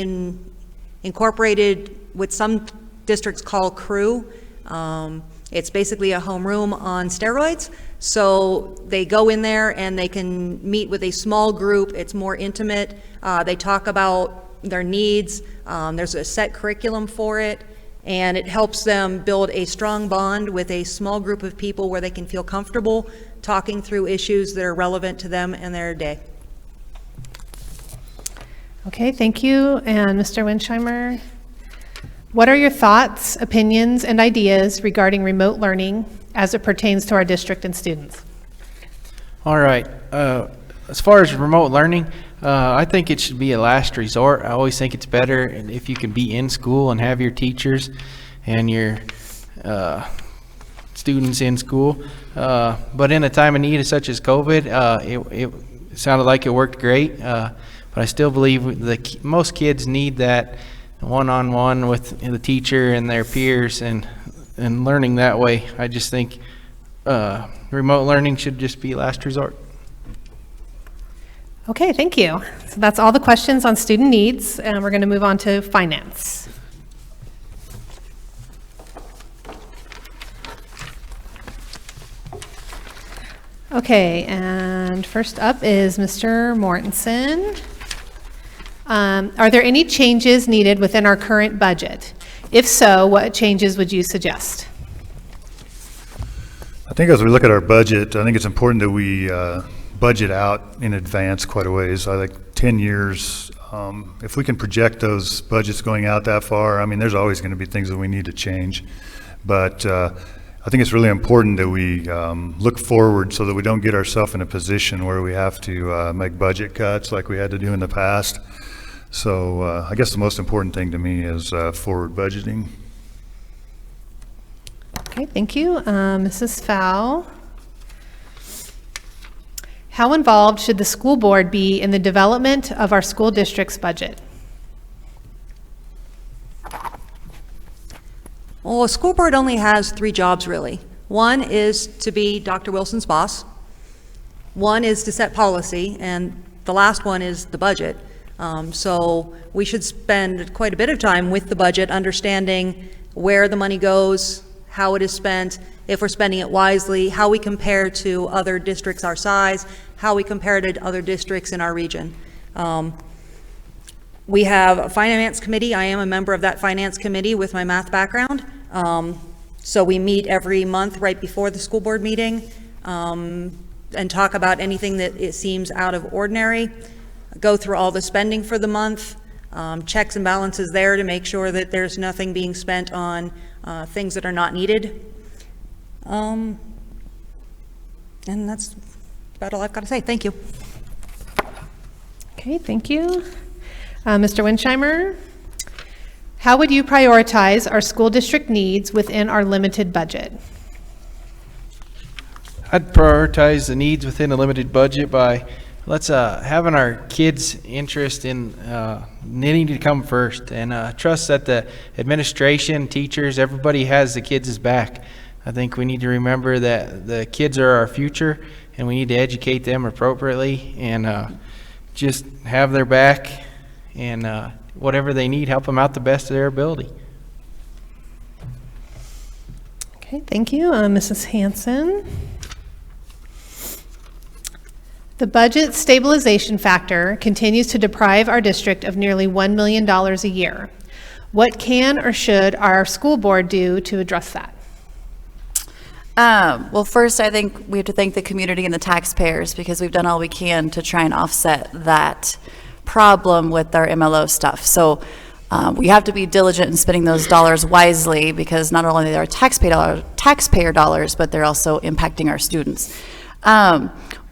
S6: incorporated what some districts call crew. It's basically a homeroom on steroids. So they go in there and they can meet with a small group. It's more intimate. They talk about their needs. There's a set curriculum for it, and it helps them build a strong bond with a small group of people where they can feel comfortable talking through issues that are relevant to them and their day.
S2: Okay, thank you. And Mr. Winsheimer, what are your thoughts, opinions, and ideas regarding remote learning as it pertains to our district and students?
S7: All right. As far as remote learning, I think it should be a last resort. I always think it's better if you can be in school and have your teachers and your students in school. But in a time of need such as COVID, it sounded like it worked great. But I still believe most kids need that one-on-one with the teacher and their peers and learning that way. I just think remote learning should just be last resort.
S2: Okay, thank you. So that's all the questions on student needs, and we're going to move on to finance. Okay, and first up is Mr. Mortensen. Are there any changes needed within our current budget? If so, what changes would you suggest?
S5: I think as we look at our budget, I think it's important that we budget out in advance quite a ways. I think 10 years, if we can project those budgets going out that far, I mean, there's always going to be things that we need to change. But I think it's really important that we look forward so that we don't get ourselves in a position where we have to make budget cuts like we had to do in the past. So I guess the most important thing to me is forward budgeting.
S2: Okay, thank you. Mrs. Fowl. How involved should the school board be in the development of our school district's budget?
S6: Well, a school board only has 3 jobs, really. One is to be Dr. Wilson's boss. One is to set policy, and the last one is the budget. So we should spend quite a bit of time with the budget, understanding where the money goes, how it is spent, if we're spending it wisely, how we compare to other districts our size, how we compare to other districts in our region. We have a finance committee. I am a member of that finance committee with my math background. So we meet every month right before the school board meeting and talk about anything that it seems out of ordinary, go through all the spending for the month, checks and balances there to make sure that there's nothing being spent on things that are not needed. And that's about all I've got to say. Thank you.
S2: Okay, thank you. Mr. Winsheimer, how would you prioritize our school district needs within our limited budget?
S7: I'd prioritize the needs within a limited budget by having our kids' interest in needing to come first, and trust that the administration, teachers, everybody has the kids' back. I think we need to remember that the kids are our future, and we need to educate them appropriately and just have their back, and whatever they need, help them out the best of their ability.
S2: Okay, thank you. Mrs. Hanson. The budget stabilization factor continues to deprive our district of nearly $1 million a year. What can or should our school board do to address that?
S3: Well, first, I think we have to thank the community and the taxpayers, because we've done all we can to try and offset that problem with our MLO stuff. So we have to be diligent in spending those dollars wisely, because not only are they taxpayer dollars, but they're also impacting our students.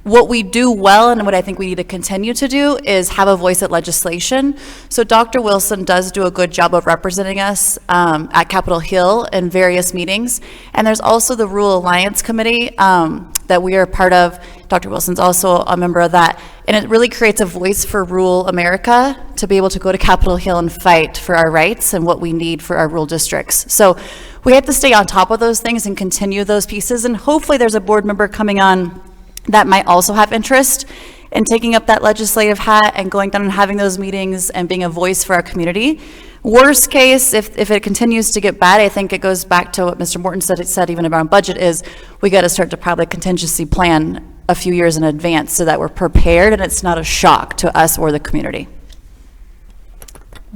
S3: What we do well, and what I think we need to continue to do, is have a voice at legislation. So Dr. Wilson does do a good job of representing us at Capitol Hill in various meetings. And there's also the Rural Alliance Committee that we are part of. Dr. Wilson's also a member of that. And it really creates a voice for rural America to be able to go to Capitol Hill and fight for our rights and what we need for our rural districts. So we have to stay on top of those things and continue those pieces. And hopefully there's a board member coming on that might also have interest in taking up that legislative hat and going down and having those meetings and being a voice for our community. Worst case, if it continues to get bad, I think it goes back to what Mr. Mortensen said even about budget, is we got to start to probably contingency plan a few years in advance so that we're prepared and it's not a shock to us or the community.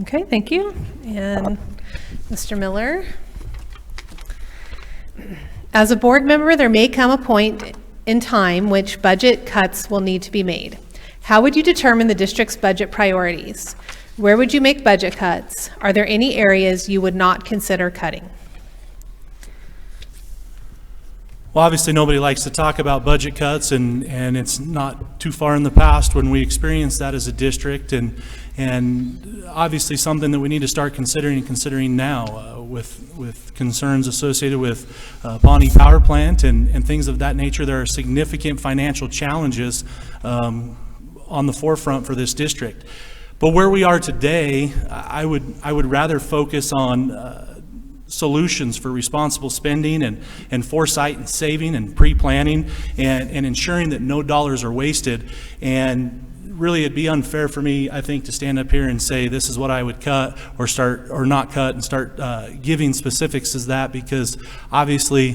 S2: Okay, thank you. And Mr. Miller. As a board member, there may come a point in time which budget cuts will need to be made. How would you determine the district's budget priorities? Where would you make budget cuts? Are there any areas you would not consider cutting?
S4: Well, obviously, nobody likes to talk about budget cuts, and it's not too far in the past when we experienced that as a district, and obviously something that we need to start considering now with concerns associated with Pawnee Power Plant and things of that nature. There are significant financial challenges on the forefront for this district. But where we are today, I would rather focus on solutions for responsible spending and foresight and saving and pre-planning and ensuring that no dollars are wasted. And really, it'd be unfair for me, I think, to stand up here and say this is what I would cut or not cut and start giving specifics as that, because obviously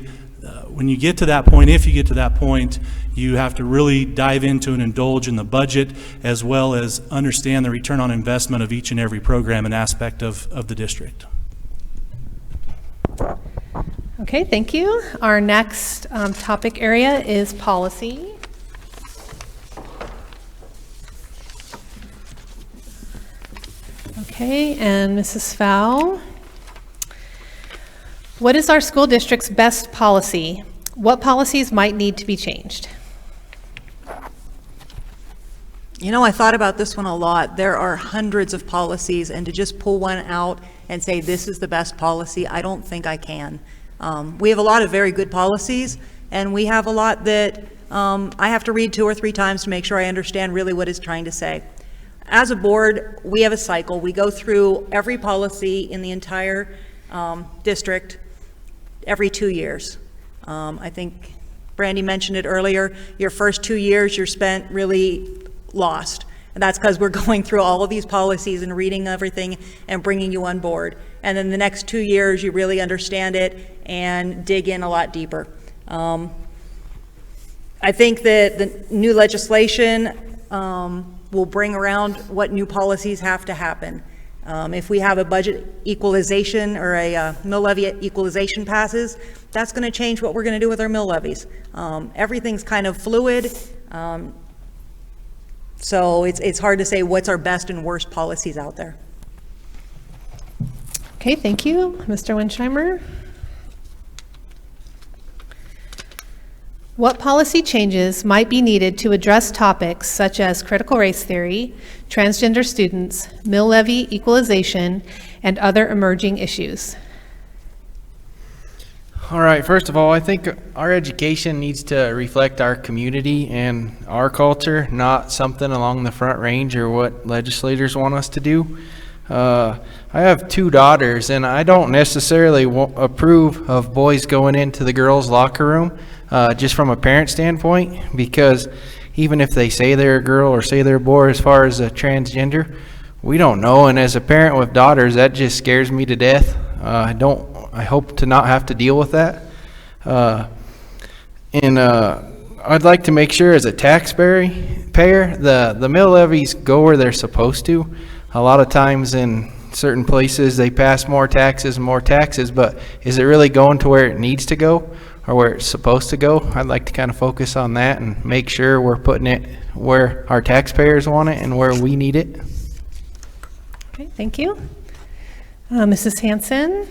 S4: when you get to that point, if you get to that point, you have to really dive into and indulge in the budget, as well as understand the return on investment of each and every program and aspect of the district.
S2: Okay, thank you. Our next topic area is policy. Okay, and Mrs. Fowl. What is our school district's best policy? What policies might need to be changed?
S6: You know, I thought about this one a lot. There are hundreds of policies, and to just pull one out and say this is the best policy, I don't think I can. We have a lot of very good policies, and we have a lot that I have to read 2 or 3 times to make sure I understand really what it's trying to say. As a board, we have a cycle. We go through every policy in the entire district every 2 years. I think Brandy mentioned it earlier. Your first 2 years, you're spent really lost. And that's because we're going through all of these policies and reading everything and bringing you on board. And then the next 2 years, you really understand it and dig in a lot deeper. I think that the new legislation will bring around what new policies have to happen. If we have a budget equalization or a mill levy equalization passes, that's going to change what we're going to do with our mill levies. Everything's kind of fluid, so it's hard to say what's our best and worst policies out there.
S2: Okay, thank you. Mr. Winsheimer? What policy changes might be needed to address topics such as critical race theory, transgender students, mill levy equalization, and other emerging issues?
S7: All right, first of all, I think our education needs to reflect our community and our culture, not something along the Front Range or what legislators want us to do. I have 2 daughters, and I don't necessarily approve of boys going into the girls' locker room just from a parent standpoint, because even if they say they're a girl or say they're a boy as far as a transgender, we don't know. And as a parent with daughters, that just scares me to death. I hope to not have to deal with that. I'd like to make sure as a taxpayer, the mill levies go where they're supposed to. A lot of times in certain places they pass more taxes, but is it really going to where it needs to go or where it's supposed to go? I'd like to kind of focus on that and make sure we're putting it where our taxpayers want it and where we need it.
S2: Okay, thank you. Mrs. Hanson?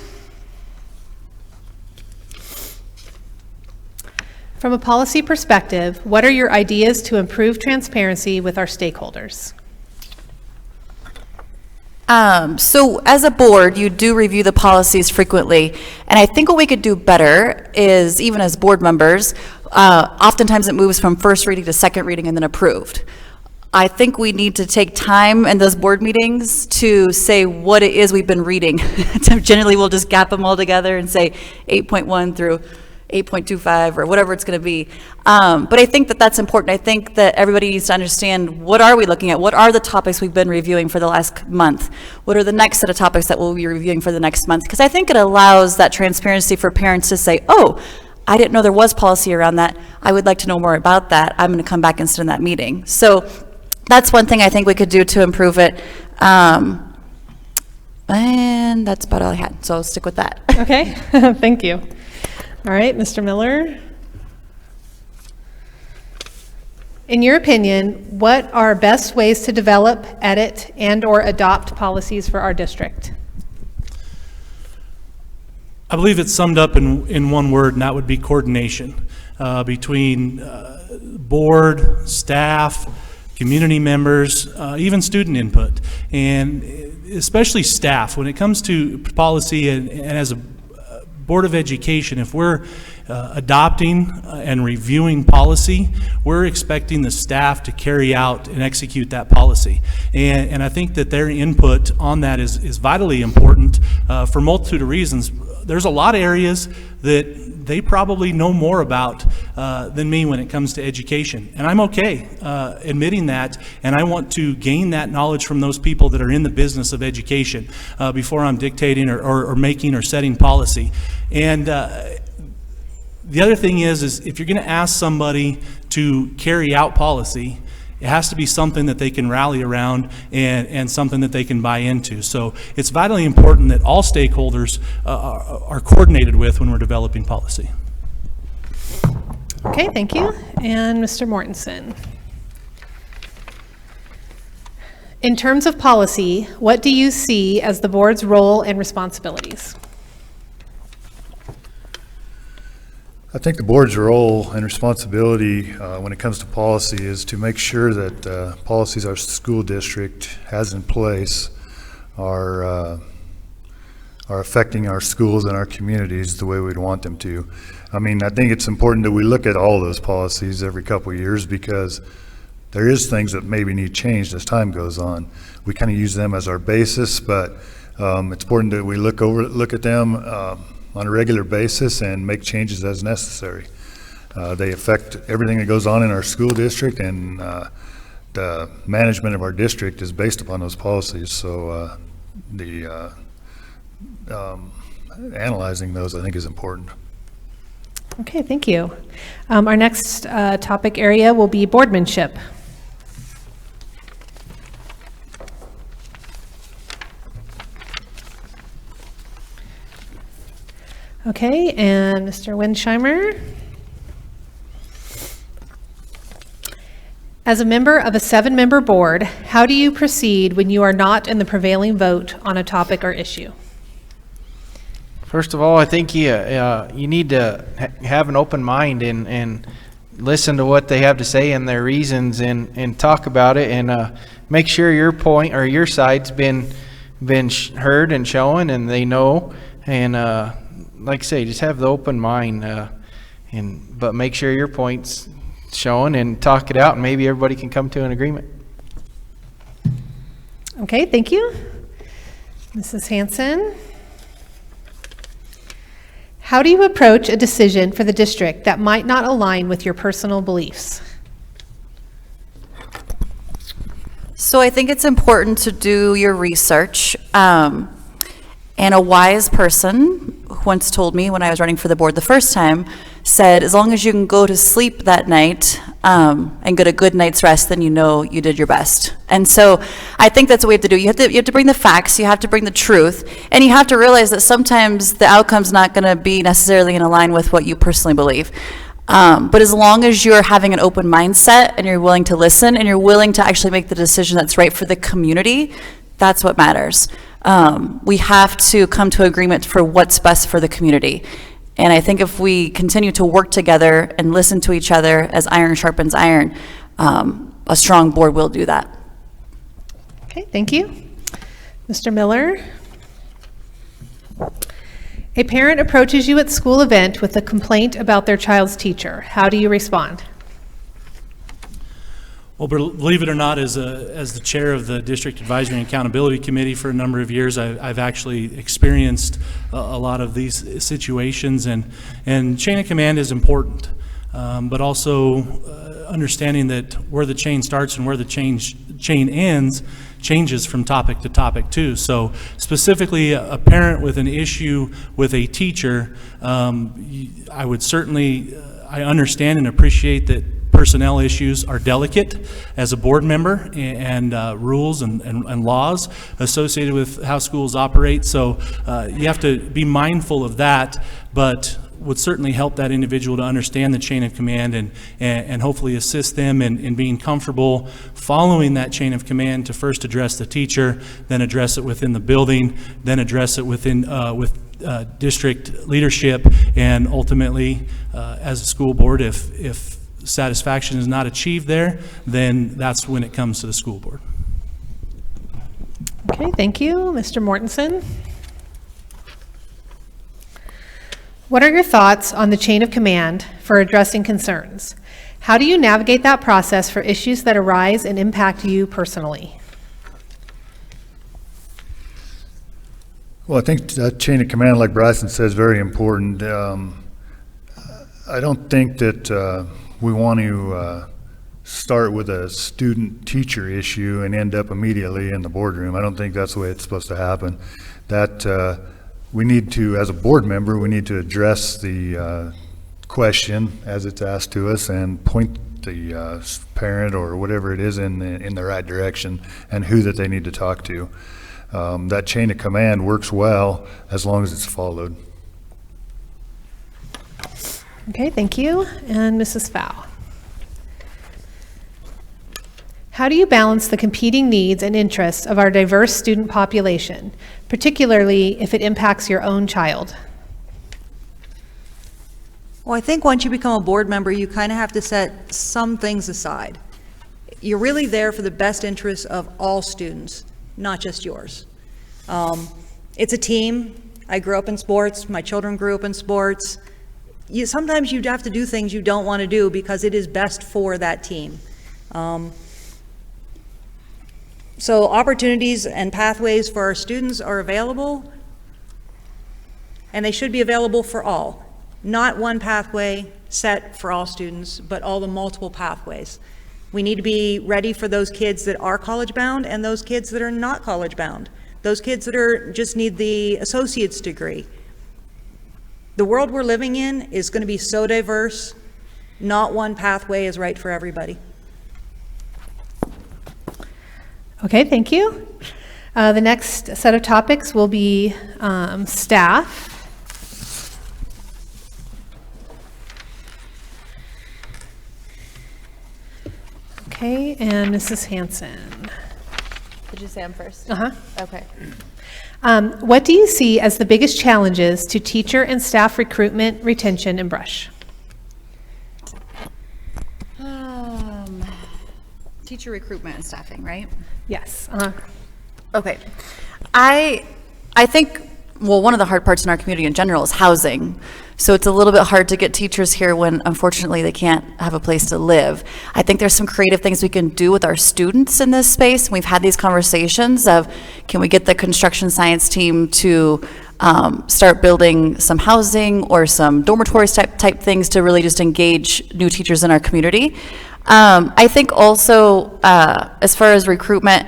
S2: From a policy perspective, what are your ideas to improve transparency with our stakeholders?
S3: So as a board, you do review the policies frequently, and I think what we could do better is, even as board members, oftentimes it moves from first reading to second reading and then approved. I think we need to take time in those board meetings to say what it is we've been reading. Generally, we'll just gap them all together and say 8.1 through 8.25 or whatever it's going to be. But I think that that's important. I think that everybody needs to understand, what are we looking at? What are the topics we've been reviewing for the last month? What are the next set of topics that we'll be reviewing for the next month? Because I think it allows that transparency for parents to say, oh, I didn't know there was policy around that. I would like to know more about that. I'm going to come back and sit in that meeting. So that's one thing I think we could do to improve it. And that's about all I had. So I'll stick with that.
S2: Okay, thank you. All right, Mr. Miller. In your opinion, what are best ways to develop, edit, and/or adopt policies for our district?
S4: I believe it's summed up in one word, and that would be coordination between board, staff, community members, even student input, and especially staff. When it comes to policy and as a Board of Education, if we're adopting and reviewing policy, we're expecting the staff to carry out and execute that policy. And I think that their input on that is vitally important for a multitude of reasons. There's a lot of areas that they probably know more about than me when it comes to education. And I'm okay admitting that, and I want to gain that knowledge from those people that are in the business of education before I'm dictating or making or setting policy. And the other thing is if you're going to ask somebody to carry out policy, it has to be something that they can rally around and something that they can buy into. So it's vitally important that all stakeholders are coordinated with when we're developing policy.
S2: Okay, thank you. And Mr. Mortensen. In terms of policy, what do you see as the board's role and responsibilities?
S5: I think the board's role and responsibility when it comes to policy is to make sure that policies our school district has in place are affecting our schools and our communities the way we'd want them to. I mean, I think it's important that we look at all those policies every couple of years, because there is things that maybe need changed as time goes on. We kind of use them as our basis, but it's important that we look at them on a regular basis and make changes as necessary. They affect everything that goes on in our school district, and the management of our district is based upon those policies. So analyzing those, I think, is important.
S2: Okay, thank you. Our next topic area will be boardmanship. Okay, and Mr. Winsheimer. As a member of a 7-member board, how do you proceed when you are not in the prevailing vote on a topic or issue?
S7: First of all, I think you need to have an open mind and listen to what they have to say and their reasons, and talk about it, and make sure your point or your side's been heard and shown, and they know. And like I say, just have the open mind, but make sure your point's shown and talk it out, and maybe everybody can come to an agreement.
S2: Okay, thank you. Mrs. Hanson. How do you approach a decision for the district that might not align with your personal beliefs?
S3: So I think it's important to do your research. And a wise person once told me when I was running for the board the first time, said, as long as you can go to sleep that night and get a good night's rest, then you know you did your best. And so I think that's what we have to do. You have to bring the facts, you have to bring the truth, and you have to realize that sometimes the outcome's not going to be necessarily in line with what you personally believe. But as long as you're having an open mindset and you're willing to listen and you're willing to actually make the decision that's right for the community, that's what matters. We have to come to agreement for what's best for the community. And I think if we continue to work together and listen to each other as iron sharpens iron, a strong board will do that.
S2: Okay, thank you. Mr. Miller. A parent approaches you at school event with a complaint about their child's teacher. How do you respond?
S4: Well, believe it or not, as the chair of the District Advisory and Accountability Committee for a number of years, I've actually experienced a lot of these situations, and chain of command is important, but also understanding that where the chain starts and where the chain ends changes from topic to topic too. So specifically, a parent with an issue with a teacher, I would certainly, I understand and appreciate that personnel issues are delicate as a board member, and rules and laws associated with how schools operate. So you have to be mindful of that, but would certainly help that individual to understand the chain of command and hopefully assist them in being comfortable following that chain of command to first address the teacher, then address it within the building, then address it within with district leadership, and ultimately as a school board, if satisfaction is not achieved there, then that's when it comes to the school board.
S2: Okay, thank you. Mr. Mortensen. What are your thoughts on the chain of command for addressing concerns? How do you navigate that process for issues that arise and impact you personally?
S5: Well, I think that chain of command, like Bryson says, is very important. I don't think that we want to start with a student-teacher issue and end up immediately in the boardroom. I don't think that's the way it's supposed to happen. That we need to, as a board member, we need to address the question as it's asked to us and point the parent or whatever it is in the right direction and who that they need to talk to. That chain of command works well as long as it's followed.
S2: Okay, thank you. And Mrs. Fowl. How do you balance the competing needs and interests of our diverse student population, particularly if it impacts your own child?
S6: Well, I think once you become a board member, you kind of have to set some things aside. You're really there for the best interests of all students, not just yours. It's a team. I grew up in sports. My children grew up in sports. Sometimes you have to do things you don't want to do because it is best for that team. So opportunities and pathways for our students are available, and they should be available for all. Not one pathway set for all students, but all the multiple pathways. We need to be ready for those kids that are college-bound and those kids that are not college-bound. Those kids that just need the associate's degree. The world we're living in is going to be so diverse, not one pathway is right for everybody.
S2: Okay, thank you. The next set of topics will be staff. Okay, and Mrs. Hanson.
S3: Did you say I'm first?
S2: Uh-huh.
S3: Okay.
S2: What do you see as the biggest challenges to teacher and staff recruitment, retention, and brush?
S3: Teacher recruitment and staffing, right?
S2: Yes.
S3: Okay. I think, well, one of the hard parts in our community in general is housing. So it's a little bit hard to get teachers here when unfortunately they can't have a place to live. I think there's some creative things we can do with our students in this space. We've had these conversations of, can we get the construction science team to start building some housing or some dormitories type things to really just engage new teachers in our community. I think also, as far as recruitment,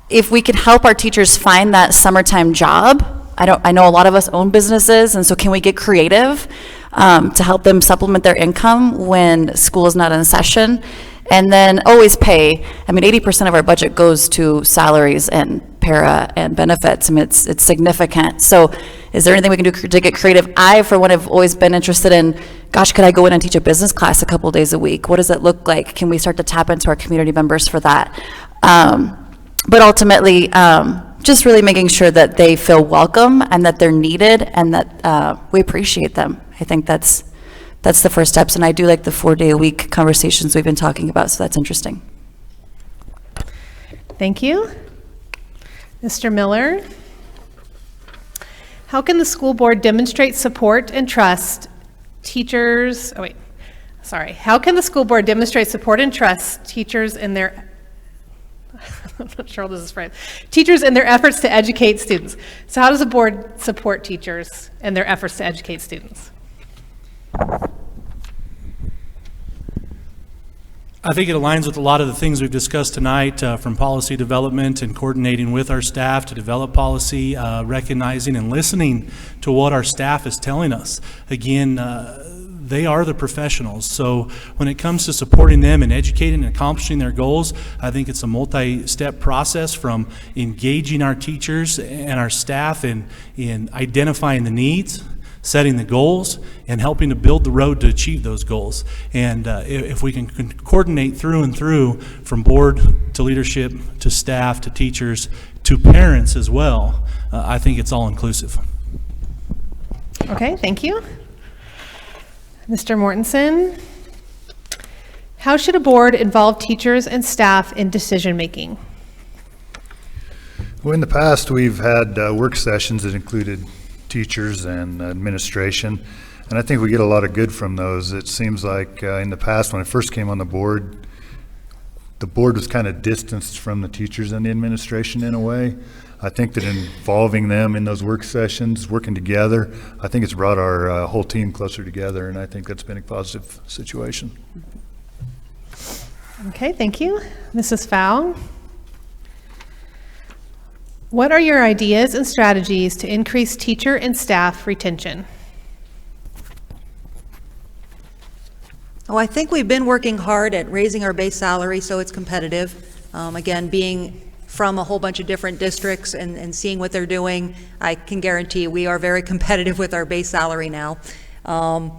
S3: if we can help our teachers find that summertime job. I know a lot of us own businesses, and so can we get creative to help them supplement their income when school is not in session? And then always pay. I mean, 80% of our budget goes to salaries and para and benefits. I mean, it's significant. So is there anything we can do to get creative? I, for one, have always been interested in, gosh, could I go in and teach a business class a couple days a week? What does it look like? Can we start to tap into our community members for that? But ultimately, just really making sure that they feel welcome and that they're needed and that we appreciate them. I think that's the first steps. And I do like the 4-day-a-week conversations we've been talking about, so that's interesting.
S2: Thank you. Mr. Miller, how can the school board demonstrate support and trust teachers, how can the school board demonstrate support and trust teachers in their, I'm not sure how this is phrased, teachers in their efforts to educate students? So how does the board support teachers in their efforts to educate students?
S4: I think it aligns with a lot of the things we've discussed tonight, from policy development and coordinating with our staff to develop policy, recognizing and listening to what our staff is telling us. Again, they are the professionals. So when it comes to supporting them and educating and accomplishing their goals, I think it's a multi-step process from engaging our teachers and our staff in identifying the needs, setting the goals, and helping to build the road to achieve those goals. And if we can coordinate through and through, from board to leadership to staff to teachers to parents as well, I think it's all inclusive.
S2: Okay, thank you. Mr. Mortensen, how should a board involve teachers and staff in decision making?
S5: Well, in the past, we've had work sessions that included teachers and administration, and I think we get a lot of good from those. It seems like in the past, when I first came on the board was kind of distanced from the teachers and the administration in a way. I think that involving them in those work sessions, working together, I think it's brought our whole team closer together, and I think that's been a positive situation.
S2: Okay, thank you. Mrs. Fowl, what are your ideas and strategies to increase teacher and staff retention?
S6: Oh, I think we've been working hard at raising our base salary so it's competitive. Again, being from a whole bunch of different districts and seeing what they're doing, I can guarantee we are very competitive with our base salary now. I'm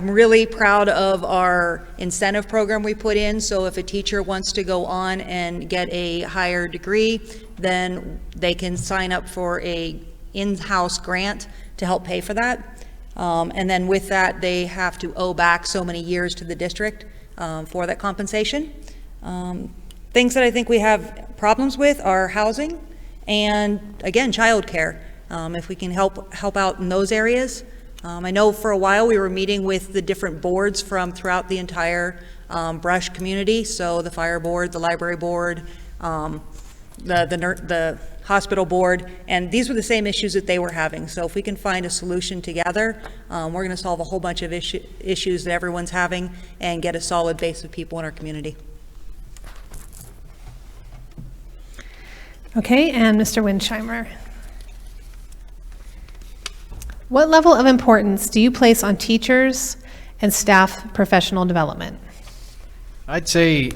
S6: really proud of our incentive program we put in. So if a teacher wants to go on and get a higher degree, then they can sign up for a in-house grant to help pay for that. And then with that, they have to owe back so many years to the district for that compensation. Things that I think we have problems with are housing and, again, childcare. If we can help out in those areas. I know for a while we were meeting with the different boards from throughout the entire Brush community, so the fire board, the library board, the hospital board, and these were the same issues that they were having. So if we can find a solution together, we're going to solve a whole bunch of issues that everyone's having and get a solid base of people in our community.
S2: Okay, and Mr. Winsheimer. What level of importance do you place on teachers and staff professional development?
S7: I'd say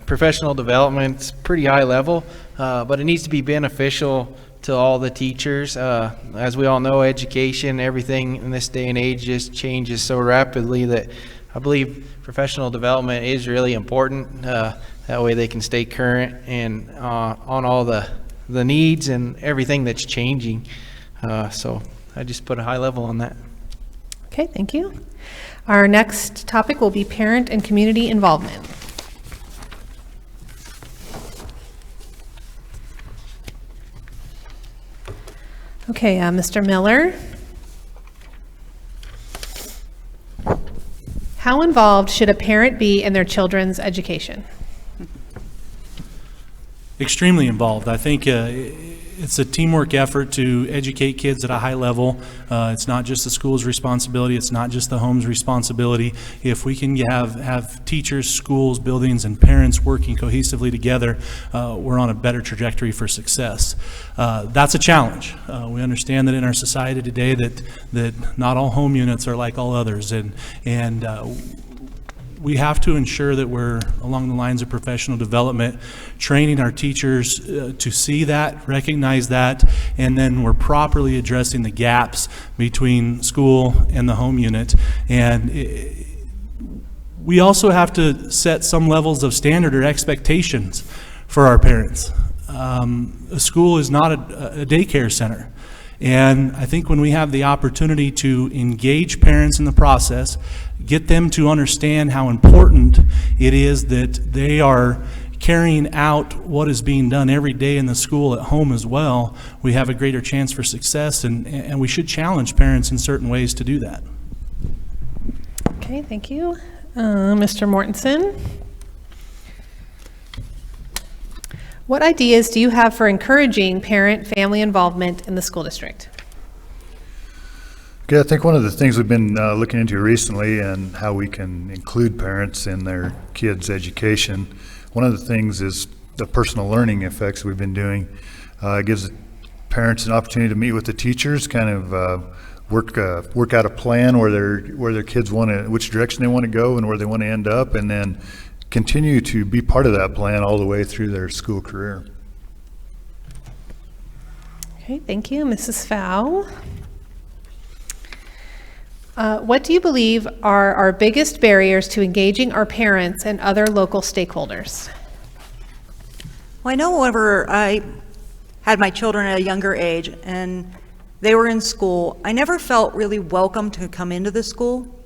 S7: professional development's pretty high level, but it needs to be beneficial to all the teachers. As we all know, education, everything in this day and age just changes so rapidly that I believe professional development is really important. That way they can stay current and on all the needs and everything that's changing. So I just put a high level on that.
S2: Okay, thank you. Our next topic will be parent and community involvement. Okay, Mr. Miller. How involved should a parent be in their children's education?
S4: Extremely involved. I think it's a teamwork effort to educate kids at a high level. It's not just the school's responsibility. It's not just the home's responsibility. If we can have teachers, schools, buildings, and parents working cohesively together, we're on a better trajectory for success. That's a challenge. We understand that in our society today that not all home units are like all others, and we have to ensure that we're along the lines of professional development, training our teachers to see that, recognize that, and then we're properly addressing the gaps between school and the home unit. And we also have to set some levels of standard or expectations for our parents. A school is not a daycare center. And I think when we have the opportunity to engage parents in the process, get them to understand how important it is that they are carrying out what is being done every day in the school at home as well, we have a greater chance for success, and we should challenge parents in certain ways to do that.
S2: Okay, thank you. Mr. Mortensen. What ideas do you have for encouraging parent-family involvement in the school district?
S5: Okay, I think one of the things we've been looking into recently and how we can include parents in their kids' education. One of the things is the personal learning effects we've been doing. It gives parents an opportunity to meet with the teachers, kind of work out a plan where their kids want to, which direction they want to go and where they want to end up, and then continue to be part of that plan all the way through their school career.
S2: Okay, thank you. Mrs. Fowl. What do you believe are our biggest barriers to engaging our parents and other local stakeholders?
S6: Well, I know whenever I had my children at a younger age and they were in school, I never felt really welcome to come into the school.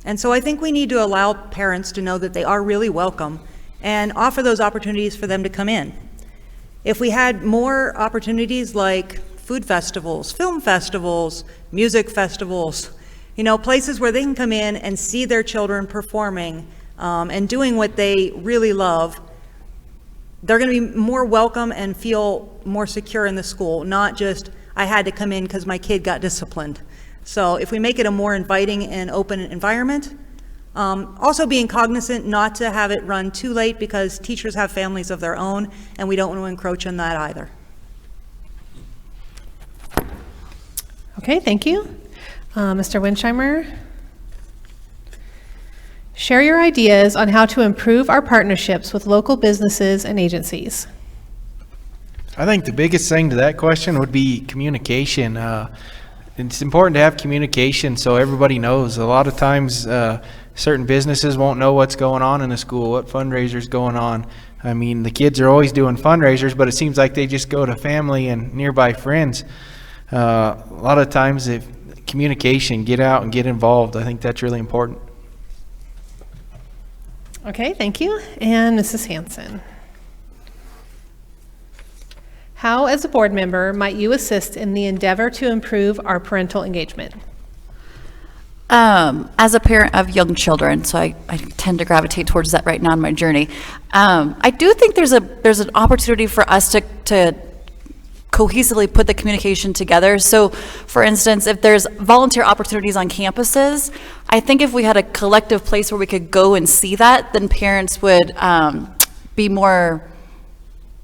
S6: And so I think we need to allow parents to know that they are really welcome and offer those opportunities for them to come in. If we had more opportunities like food festivals, film festivals, music festivals, places where they can come in and see their children performing and doing what they really love, they're going to be more welcome and feel more secure in the school, not just, I had to come in because my kid got disciplined. So if we make it a more inviting and open environment, also being cognizant not to have it run too late because teachers have families of their own and we don't want to encroach on that either.
S2: Okay, thank you. Mr. Winsheimer. Share your ideas on how to improve our partnerships with local businesses and agencies.
S7: I think the biggest thing to that question would be communication. It's important to have communication so everybody knows. A lot of times certain businesses won't know what's going on in the school, what fundraisers going on. I mean, the kids are always doing fundraisers, but it seems like they just go to family and nearby friends. A lot of times if communication, get out and get involved. I think that's really important.
S2: Okay, thank you. And Mrs. Hanson. How, as a board member, might you assist in the endeavor to improve our parental engagement?
S3: As a parent of young children, so I tend to gravitate towards that right now in my journey. I do think there's an opportunity for us to cohesively put the communication together. So, for instance, if there's volunteer opportunities on campuses, I think if we had a collective place where we could go and see that, then parents would be more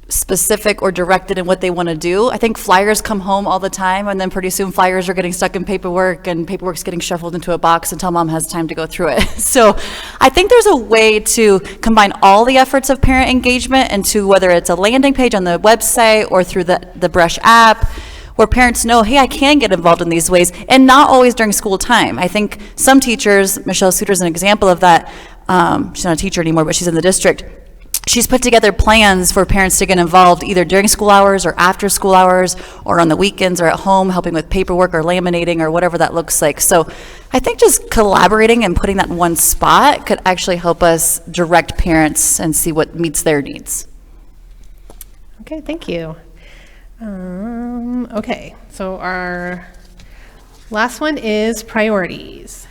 S3: specific or directed in what they want to do. I think flyers come home all the time, and then pretty soon flyers are getting stuck in paperwork, and paperwork's getting shuffled into a box until mom has time to go through it. So I think there's a way to combine all the efforts of parent engagement into, whether it's a landing page on the website or through the Brush app, where parents know, hey, I can get involved in these ways, and not always during school time. I think some teachers, Michelle Suter's an example of that. She's not a teacher anymore, but she's in the district. She's put together plans for parents to get involved either during school hours or after school hours or on the weekends or at home helping with paperwork or laminating or whatever that looks like. So I think just collaborating and putting that in one spot could actually help us direct parents and see what meets their needs.
S2: Okay, thank you. Okay, so our last one is priorities.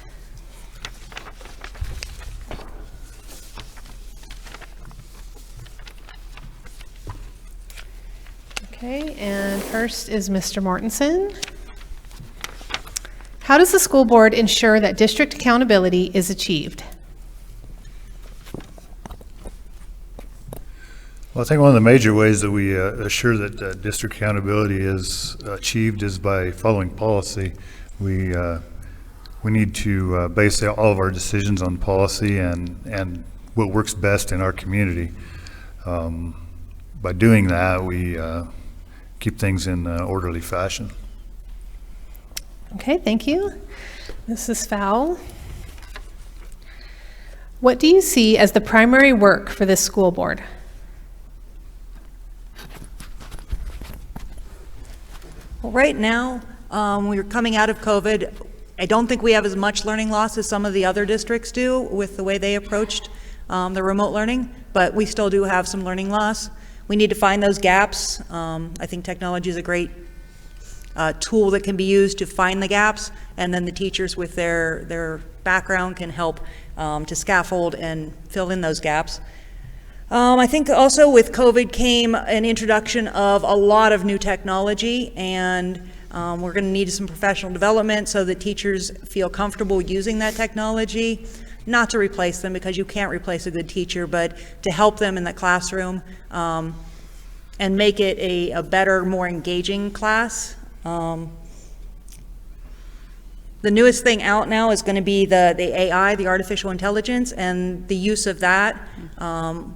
S2: Okay, and first is Mr. Mortensen. How does the school board ensure that district accountability is achieved?
S5: Well, I think one of the major ways that we assure that district accountability is achieved is by following policy. We need to base all of our decisions on policy and what works best in our community. By doing that, we keep things in orderly fashion.
S2: Okay, thank you. Mrs. Fowl. What do you see as the primary work for this school board?
S6: Well, right now, we're coming out of COVID. I don't think we have as much learning loss as some of the other districts do with the way they approached the remote learning, but we still do have some learning loss. We need to find those gaps. I think technology is a great tool that can be used to find the gaps, and then the teachers with their background can help to scaffold and fill in those gaps. I think also with COVID came an introduction of a lot of new technology, and we're going to need some professional development so that teachers feel comfortable using that technology. Not to replace them, because you can't replace a good teacher, but to help them in the classroom and make it a better, more engaging class. The newest thing out now is going to be the AI, the artificial intelligence, and the use of that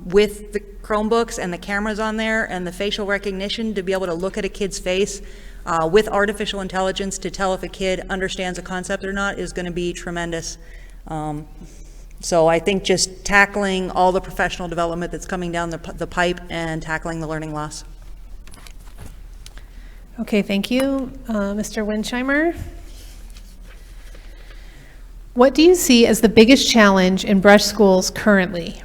S6: with the Chromebooks and the cameras on there and the facial recognition to be able to look at a kid's face with artificial intelligence to tell if a kid understands a concept or not is going to be tremendous. So I think just tackling all the professional development that's coming down the pipe and tackling the learning loss.
S2: Okay, thank you. Mr. Winsheimer. What do you see as the biggest challenge in Brush schools currently?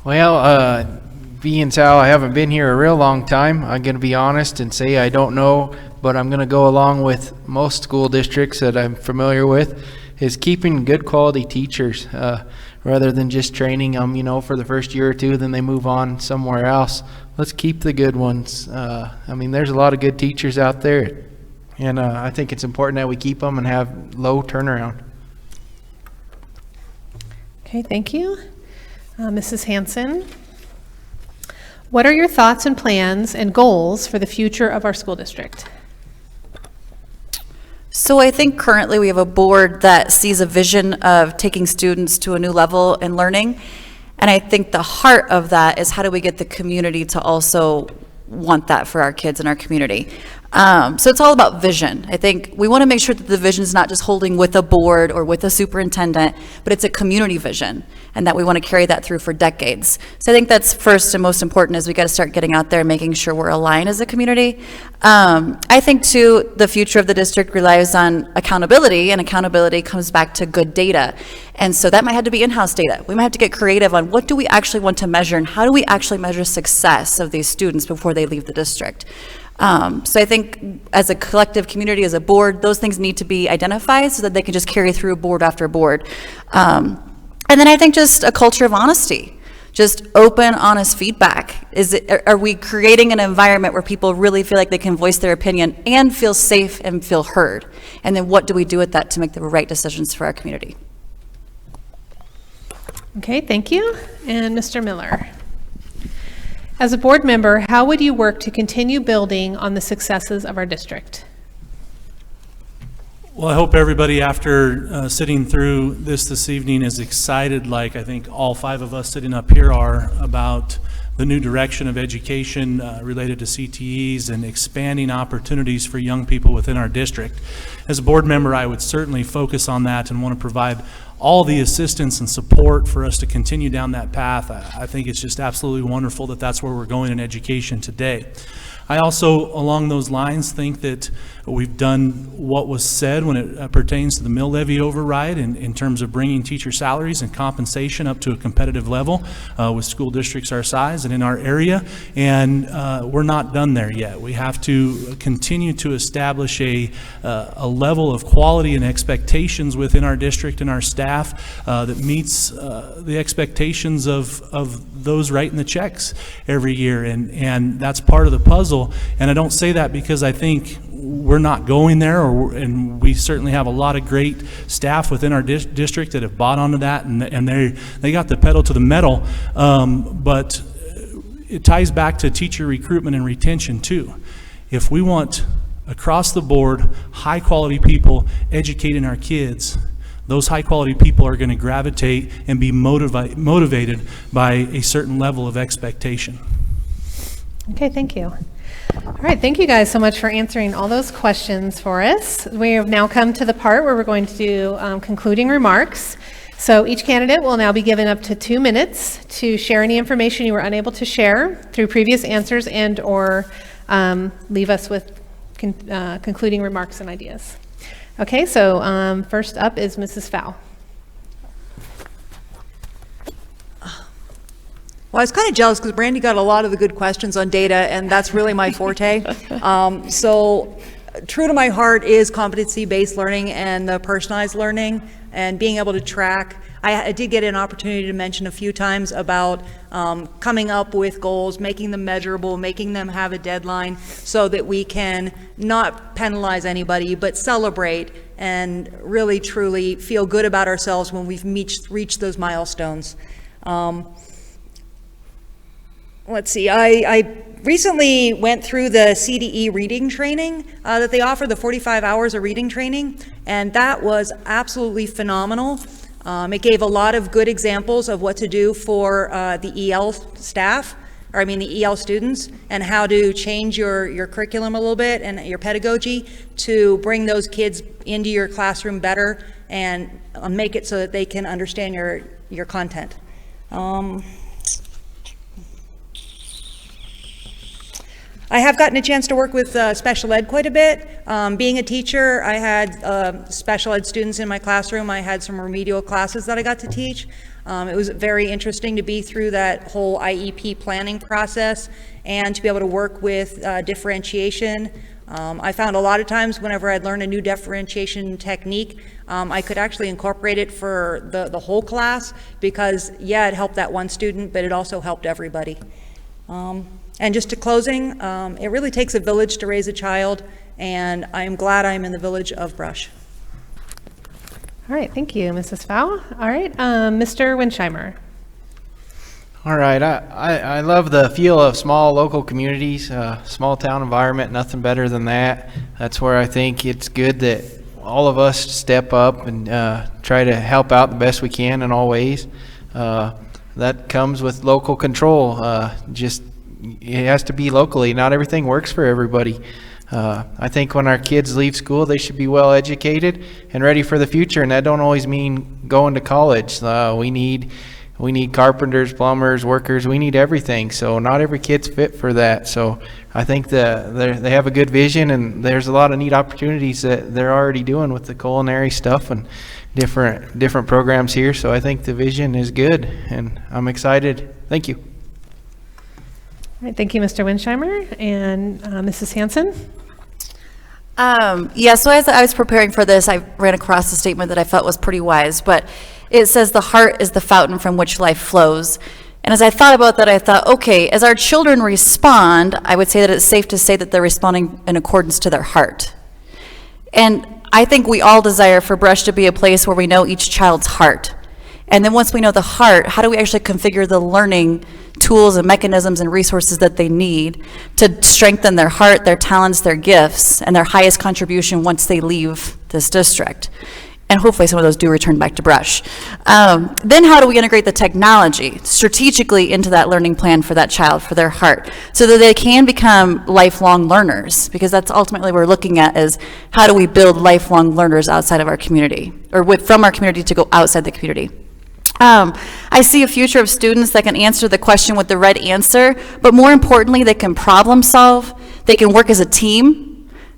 S7: Well, being Sal, I haven't been here a real long time. I'm going to be honest and say I don't know, but I'm going to go along with most school districts that I'm familiar with, is keeping good quality teachers rather than just training them, for the first year or two, then they move on somewhere else. Let's keep the good ones. There's a lot of good teachers out there, and I think it's important that we keep them and have low turnaround.
S2: Okay, thank you. Mrs. Hanson. What are your thoughts and plans and goals for the future of our school district?
S3: So I think currently we have a board that sees a vision of taking students to a new level in learning. And I think the heart of that is how do we get the community to also want that for our kids in our community. So it's all about vision. I think we want to make sure that the vision is not just holding with a board or with a superintendent, but it's a community vision, and that we want to carry that through for decades. So I think that's first and most important, is we got to start getting out there and making sure we're aligned as a community. I think too, the future of the district relies on accountability, and accountability comes back to good data. And so that might have to be in-house data. We might have to get creative on what do we actually want to measure, and how do we actually measure success of these students before they leave the district. So I think as a collective community, as a board, those things need to be identified so that they can just carry through board after board. And then I think just a culture of honesty, just open, honest feedback. Are we creating an environment where people really feel like they can voice their opinion and feel safe and feel heard? And then what do we do with that to make the right decisions for our community?
S2: Okay, thank you. And Mr. Miller. As a board member, how would you work to continue building on the successes of our district?
S4: Well, I hope everybody, after sitting through this evening, is excited, like I think all 5 of us sitting up here are, about the new direction of education related to CTEs and expanding opportunities for young people within our district. As a board member, I would certainly focus on that and want to provide all the assistance and support for us to continue down that path. I think it's just absolutely wonderful that that's where we're going in education today. I also, along those lines, think that we've done what was said when it pertains to the mill levy override in terms of bringing teacher salaries and compensation up to a competitive level with school districts our size and in our area, and we're not done there yet. We have to continue to establish a level of quality and expectations within our district and our staff that meets the expectations of those writing the checks every year, and that's part of the puzzle. And I don't say that because I think we're not going there, and we certainly have a lot of great staff within our district that have bought onto that, and they got the pedal to the metal, but it ties back to teacher recruitment and retention too. If we want across the board high quality people educating our kids, those high quality people are going to gravitate and be motivated by a certain level of expectation.
S2: Okay, thank you. All right, thank you guys so much for answering all those questions for us. We have now come to the part where we're going to do concluding remarks. So each candidate will now be given up to 2 minutes to share any information you were unable to share through previous answers and or leave us with concluding remarks and ideas. Okay, so first up is Mrs. Fowl.
S6: Well, I was kind of jealous because Brandy got a lot of the good questions on data, and that's really my forte. So true to my heart is competency-based learning and the personalized learning and being able to track. I did get an opportunity to mention a few times about coming up with goals, making them measurable, making them have a deadline so that we can not penalize anybody, but celebrate and really, truly feel good about ourselves when we've reached those milestones. Let's see, I recently went through the CDE reading training that they offer, the 45 hours of reading training, and that was absolutely phenomenal. It gave a lot of good examples of what to do for the EL staff, or I mean the EL students, and how to change your curriculum a little bit and your pedagogy to bring those kids into your classroom better and make it so that they can understand your content. I have gotten a chance to work with special ed quite a bit. Being a teacher, I had special ed students in my classroom. I had some remedial classes that I got to teach. It was very interesting to be through that whole IEP planning process and to be able to work with differentiation. I found a lot of times whenever I'd learn a new differentiation technique, I could actually incorporate it for the whole class because, yeah, it helped that one student, but it also helped everybody. And just to closing, it really takes a village to raise a child, and I'm glad I'm in the village of Brush.
S2: All right, thank you, Mrs. Fowl. All right, Mr. Winsheimer.
S7: All right, I love the feel of small local communities, small town environment, nothing better than that. That's where I think it's good that all of us step up and try to help out the best we can in all ways. That comes with local control. It has to be locally. Not everything works for everybody. I think when our kids leave school, they should be well educated and ready for the future, and that don't always mean going to college. We need carpenters, plumbers, workers. We need everything. So not every kid's fit for that. So I think they have a good vision, and there's a lot of neat opportunities that they're already doing with the culinary stuff and different programs here. So I think the vision is good, and I'm excited. Thank you.
S2: All right, thank you, Mr. Winsheimer. And Mrs. Hanson?
S3: Yeah, so as I was preparing for this, I ran across a statement that I felt was pretty wise, but it says the heart is the fountain from which life flows. And as I thought about that, I thought, okay, as our children respond, I would say that it's safe to say that they're responding in accordance to their heart. And I think we all desire for Brush to be a place where we know each child's heart. And then once we know the heart, how do we actually configure the learning tools and mechanisms and resources that they need to strengthen their heart, their talents, their gifts, and their highest contribution once they leave this district? And hopefully some of those do return back to Brush. Then how do we integrate the technology strategically into that learning plan for that child, for their heart, so that they can become lifelong learners? Because that's ultimately what we're looking at, is how do we build lifelong learners outside of our community, or from our community to go outside the community? I see a future of students that can answer the question with the right answer, but more importantly, they can problem solve, they can work as a team,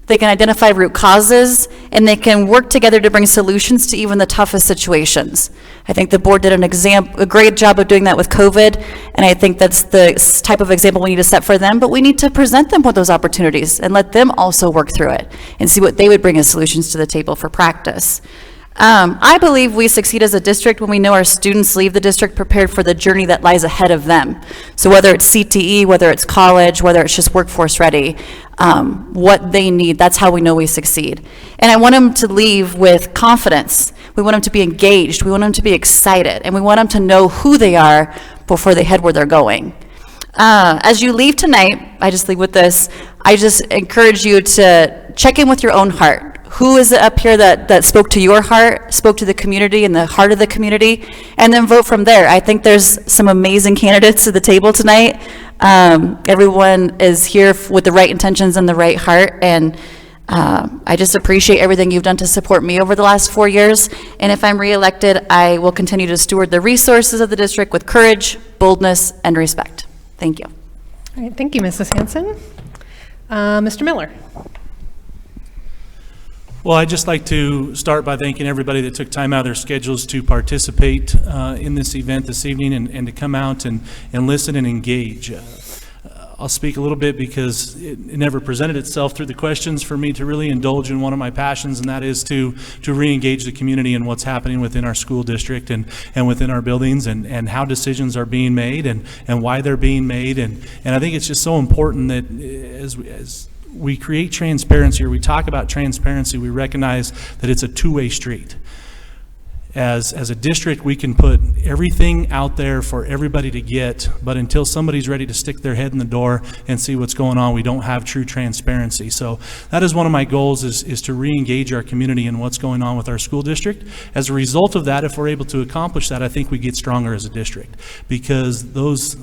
S3: they can identify root causes, and they can work together to bring solutions to even the toughest situations. I think the board did a great job of doing that with COVID, and I think that's the type of example we need to set for them, but we need to present them with those opportunities and let them also work through it and see what they would bring as solutions to the table for practice. I believe we succeed as a district when we know our students leave the district prepared for the journey that lies ahead of them. So whether it's CTE, whether it's college, whether it's just workforce ready, what they need, that's how we know we succeed. And I want them to leave with confidence. We want them to be engaged. We want them to be excited. And we want them to know who they are before they head where they're going. As you leave tonight, I just leave with this, I just encourage you to check in with your own heart. Who is it up here that spoke to your heart, spoke to the community and the heart of the community, and then vote from there. I think there's some amazing candidates at the table tonight. Everyone is here with the right intentions and the right heart, and I just appreciate everything you've done to support me over the last 4 years, and if I'm reelected, I will continue to steward the resources of the district with courage, boldness, and respect. Thank you.
S2: All right, thank you, Mrs. Hanson. Mr. Miller.
S4: Well, I'd just like to start by thanking everybody that took time out of their schedules to participate in this event this evening and to come out and listen and engage. I'll speak a little bit because it never presented itself through the questions for me to really indulge in one of my passions, and that is to re-engage the community in what's happening within our school district and within our buildings and how decisions are being made and why they're being made. And I think it's just so important that as we create transparency, or we talk about transparency, we recognize that it's a two-way street. As a district, we can put everything out there for everybody to get, but until somebody's ready to stick their head in the door and see what's going on, we don't have true transparency. So that is one of my goals, is to re-engage our community in what's going on with our school district. As a result of that, if we're able to accomplish that, I think we get stronger as a district, because those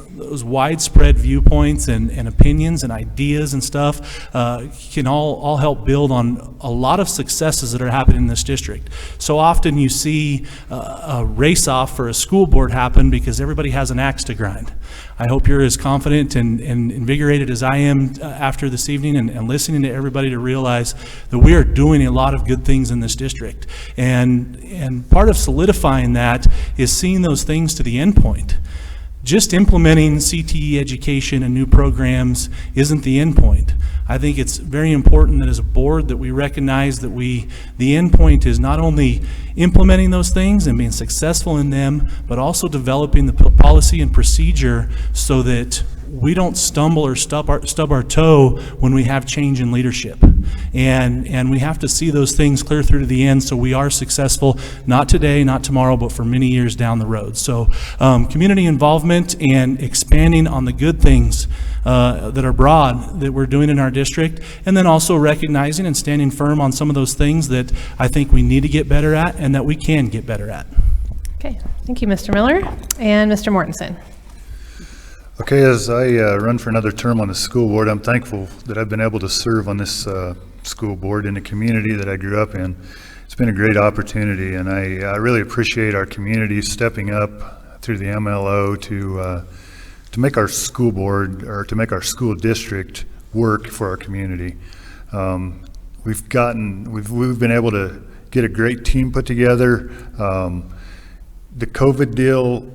S4: widespread viewpoints and opinions and ideas and stuff can all help build on a lot of successes that are happening in this district. So often you see a race-off for a school board happen because everybody has an axe to grind. I hope you're as confident and invigorated as I am after this evening and listening to everybody to realize that we are doing a lot of good things in this district. And part of solidifying that is seeing those things to the end point. Just implementing CTE education and new programs isn't the end point. I think it's very important that as a board that we recognize that the end point is not only implementing those things and being successful in them, but also developing the policy and procedure so that we don't stumble or stub our toe when we have change in leadership. And we have to see those things clear through to the end so we are successful, not today, not tomorrow, but for many years down the road. So community involvement and expanding on the good things that are broad that we're doing in our district, and then also recognizing and standing firm on some of those things that I think we need to get better at and that we can get better at.
S2: Okay, thank you, Mr. Miller. And Mr. Mortensen.
S5: Okay, as I run for another term on the school board, I'm thankful that I've been able to serve on this school board in the community that I grew up in. It's been a great opportunity, and I really appreciate our community stepping up through the MLO to make our school board, or to make our school district work for our community. We've been able to get a great team put together. The COVID deal,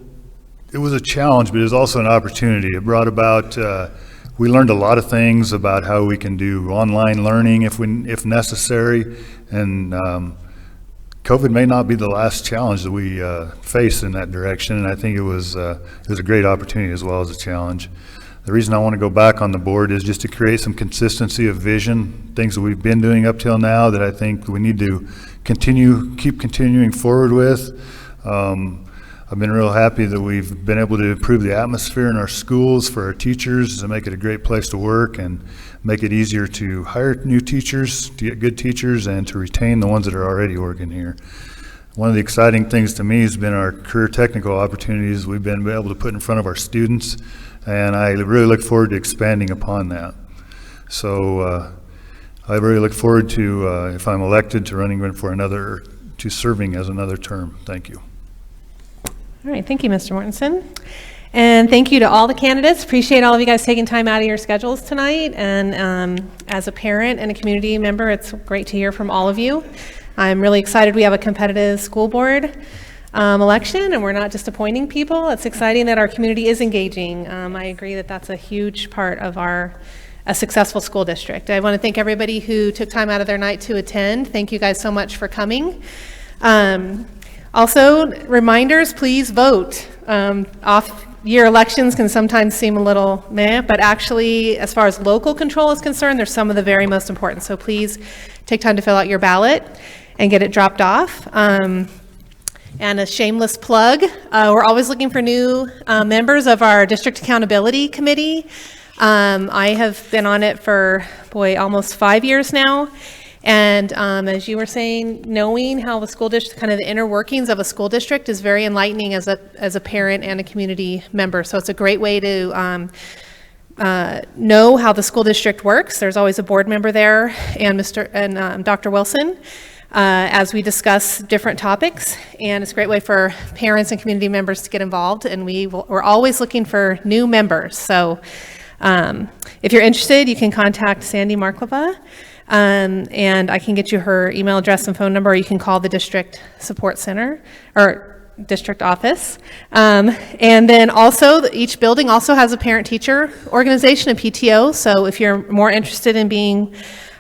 S5: it was a challenge, but it was also an opportunity. It brought about, we learned a lot of things about how we can do online learning if necessary, and COVID may not be the last challenge that we face in that direction, and I think it was a great opportunity as well as a challenge. The reason I want to go back on the board is just to create some consistency of vision, things that we've been doing up till now that I think we need to keep continuing forward with. I've been real happy that we've been able to improve the atmosphere in our schools for our teachers to make it a great place to work and make it easier to hire new teachers, to get good teachers, and to retain the ones that are already working here. One of the exciting things to me has been our career technical opportunities we've been able to put in front of our students, and I really look forward to expanding upon that. So I really look forward to, if I'm elected, to serving as another term. Thank you.
S2: All right, thank you, Mr. Mortensen. And thank you to all the candidates. Appreciate all of you guys taking time out of your schedules tonight. And as a parent and a community member, it's great to hear from all of you. I'm really excited we have a competitive school board election, and we're not just appointing people. It's exciting that our community is engaging. I agree that that's a huge part of a successful school district. I want to thank everybody who took time out of their night to attend. Thank you guys so much for coming. Also, reminders, please vote. Off-year elections can sometimes seem a little meh, but actually, as far as local control is concerned, they're some of the very most important. So please take time to fill out your ballot and get it dropped off. And a shameless plug, we're always looking for new members of our District Accountability Committee. I have been on it for, almost 5 years now. And as you were saying, knowing how the school district, kind of the inner workings of a school district is very enlightening as a parent and a community member. So it's a great way to know how the school district works. There's always a board member there and Dr. Wilson as we discuss different topics. And it's a great way for parents and community members to get involved. And we're always looking for new members. So if you're interested, you can contact Sandy Marklova. And I can get you her email address and phone number, or you can call the district support center or district office. And then also each building also has a parent-teacher organization, a PTO. So if you're more interested in being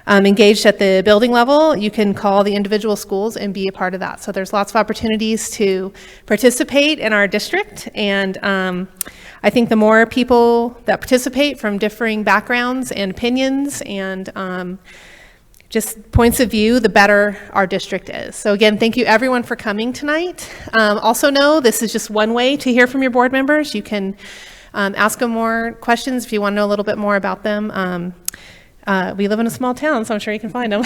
S2: engaged at the building level, you can call the individual schools and be a part of that. So there's lots of opportunities to participate in our district. And I think the more people that participate from differing backgrounds and opinions and just points of view, the better our district is. So again, thank you everyone for coming tonight. Also know this is just one way to hear from your board members. You can ask them more questions if you want to know a little bit more about them. We live in a small town, so I'm sure you can find them.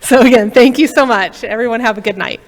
S2: So again, thank you so much. Everyone have a good night.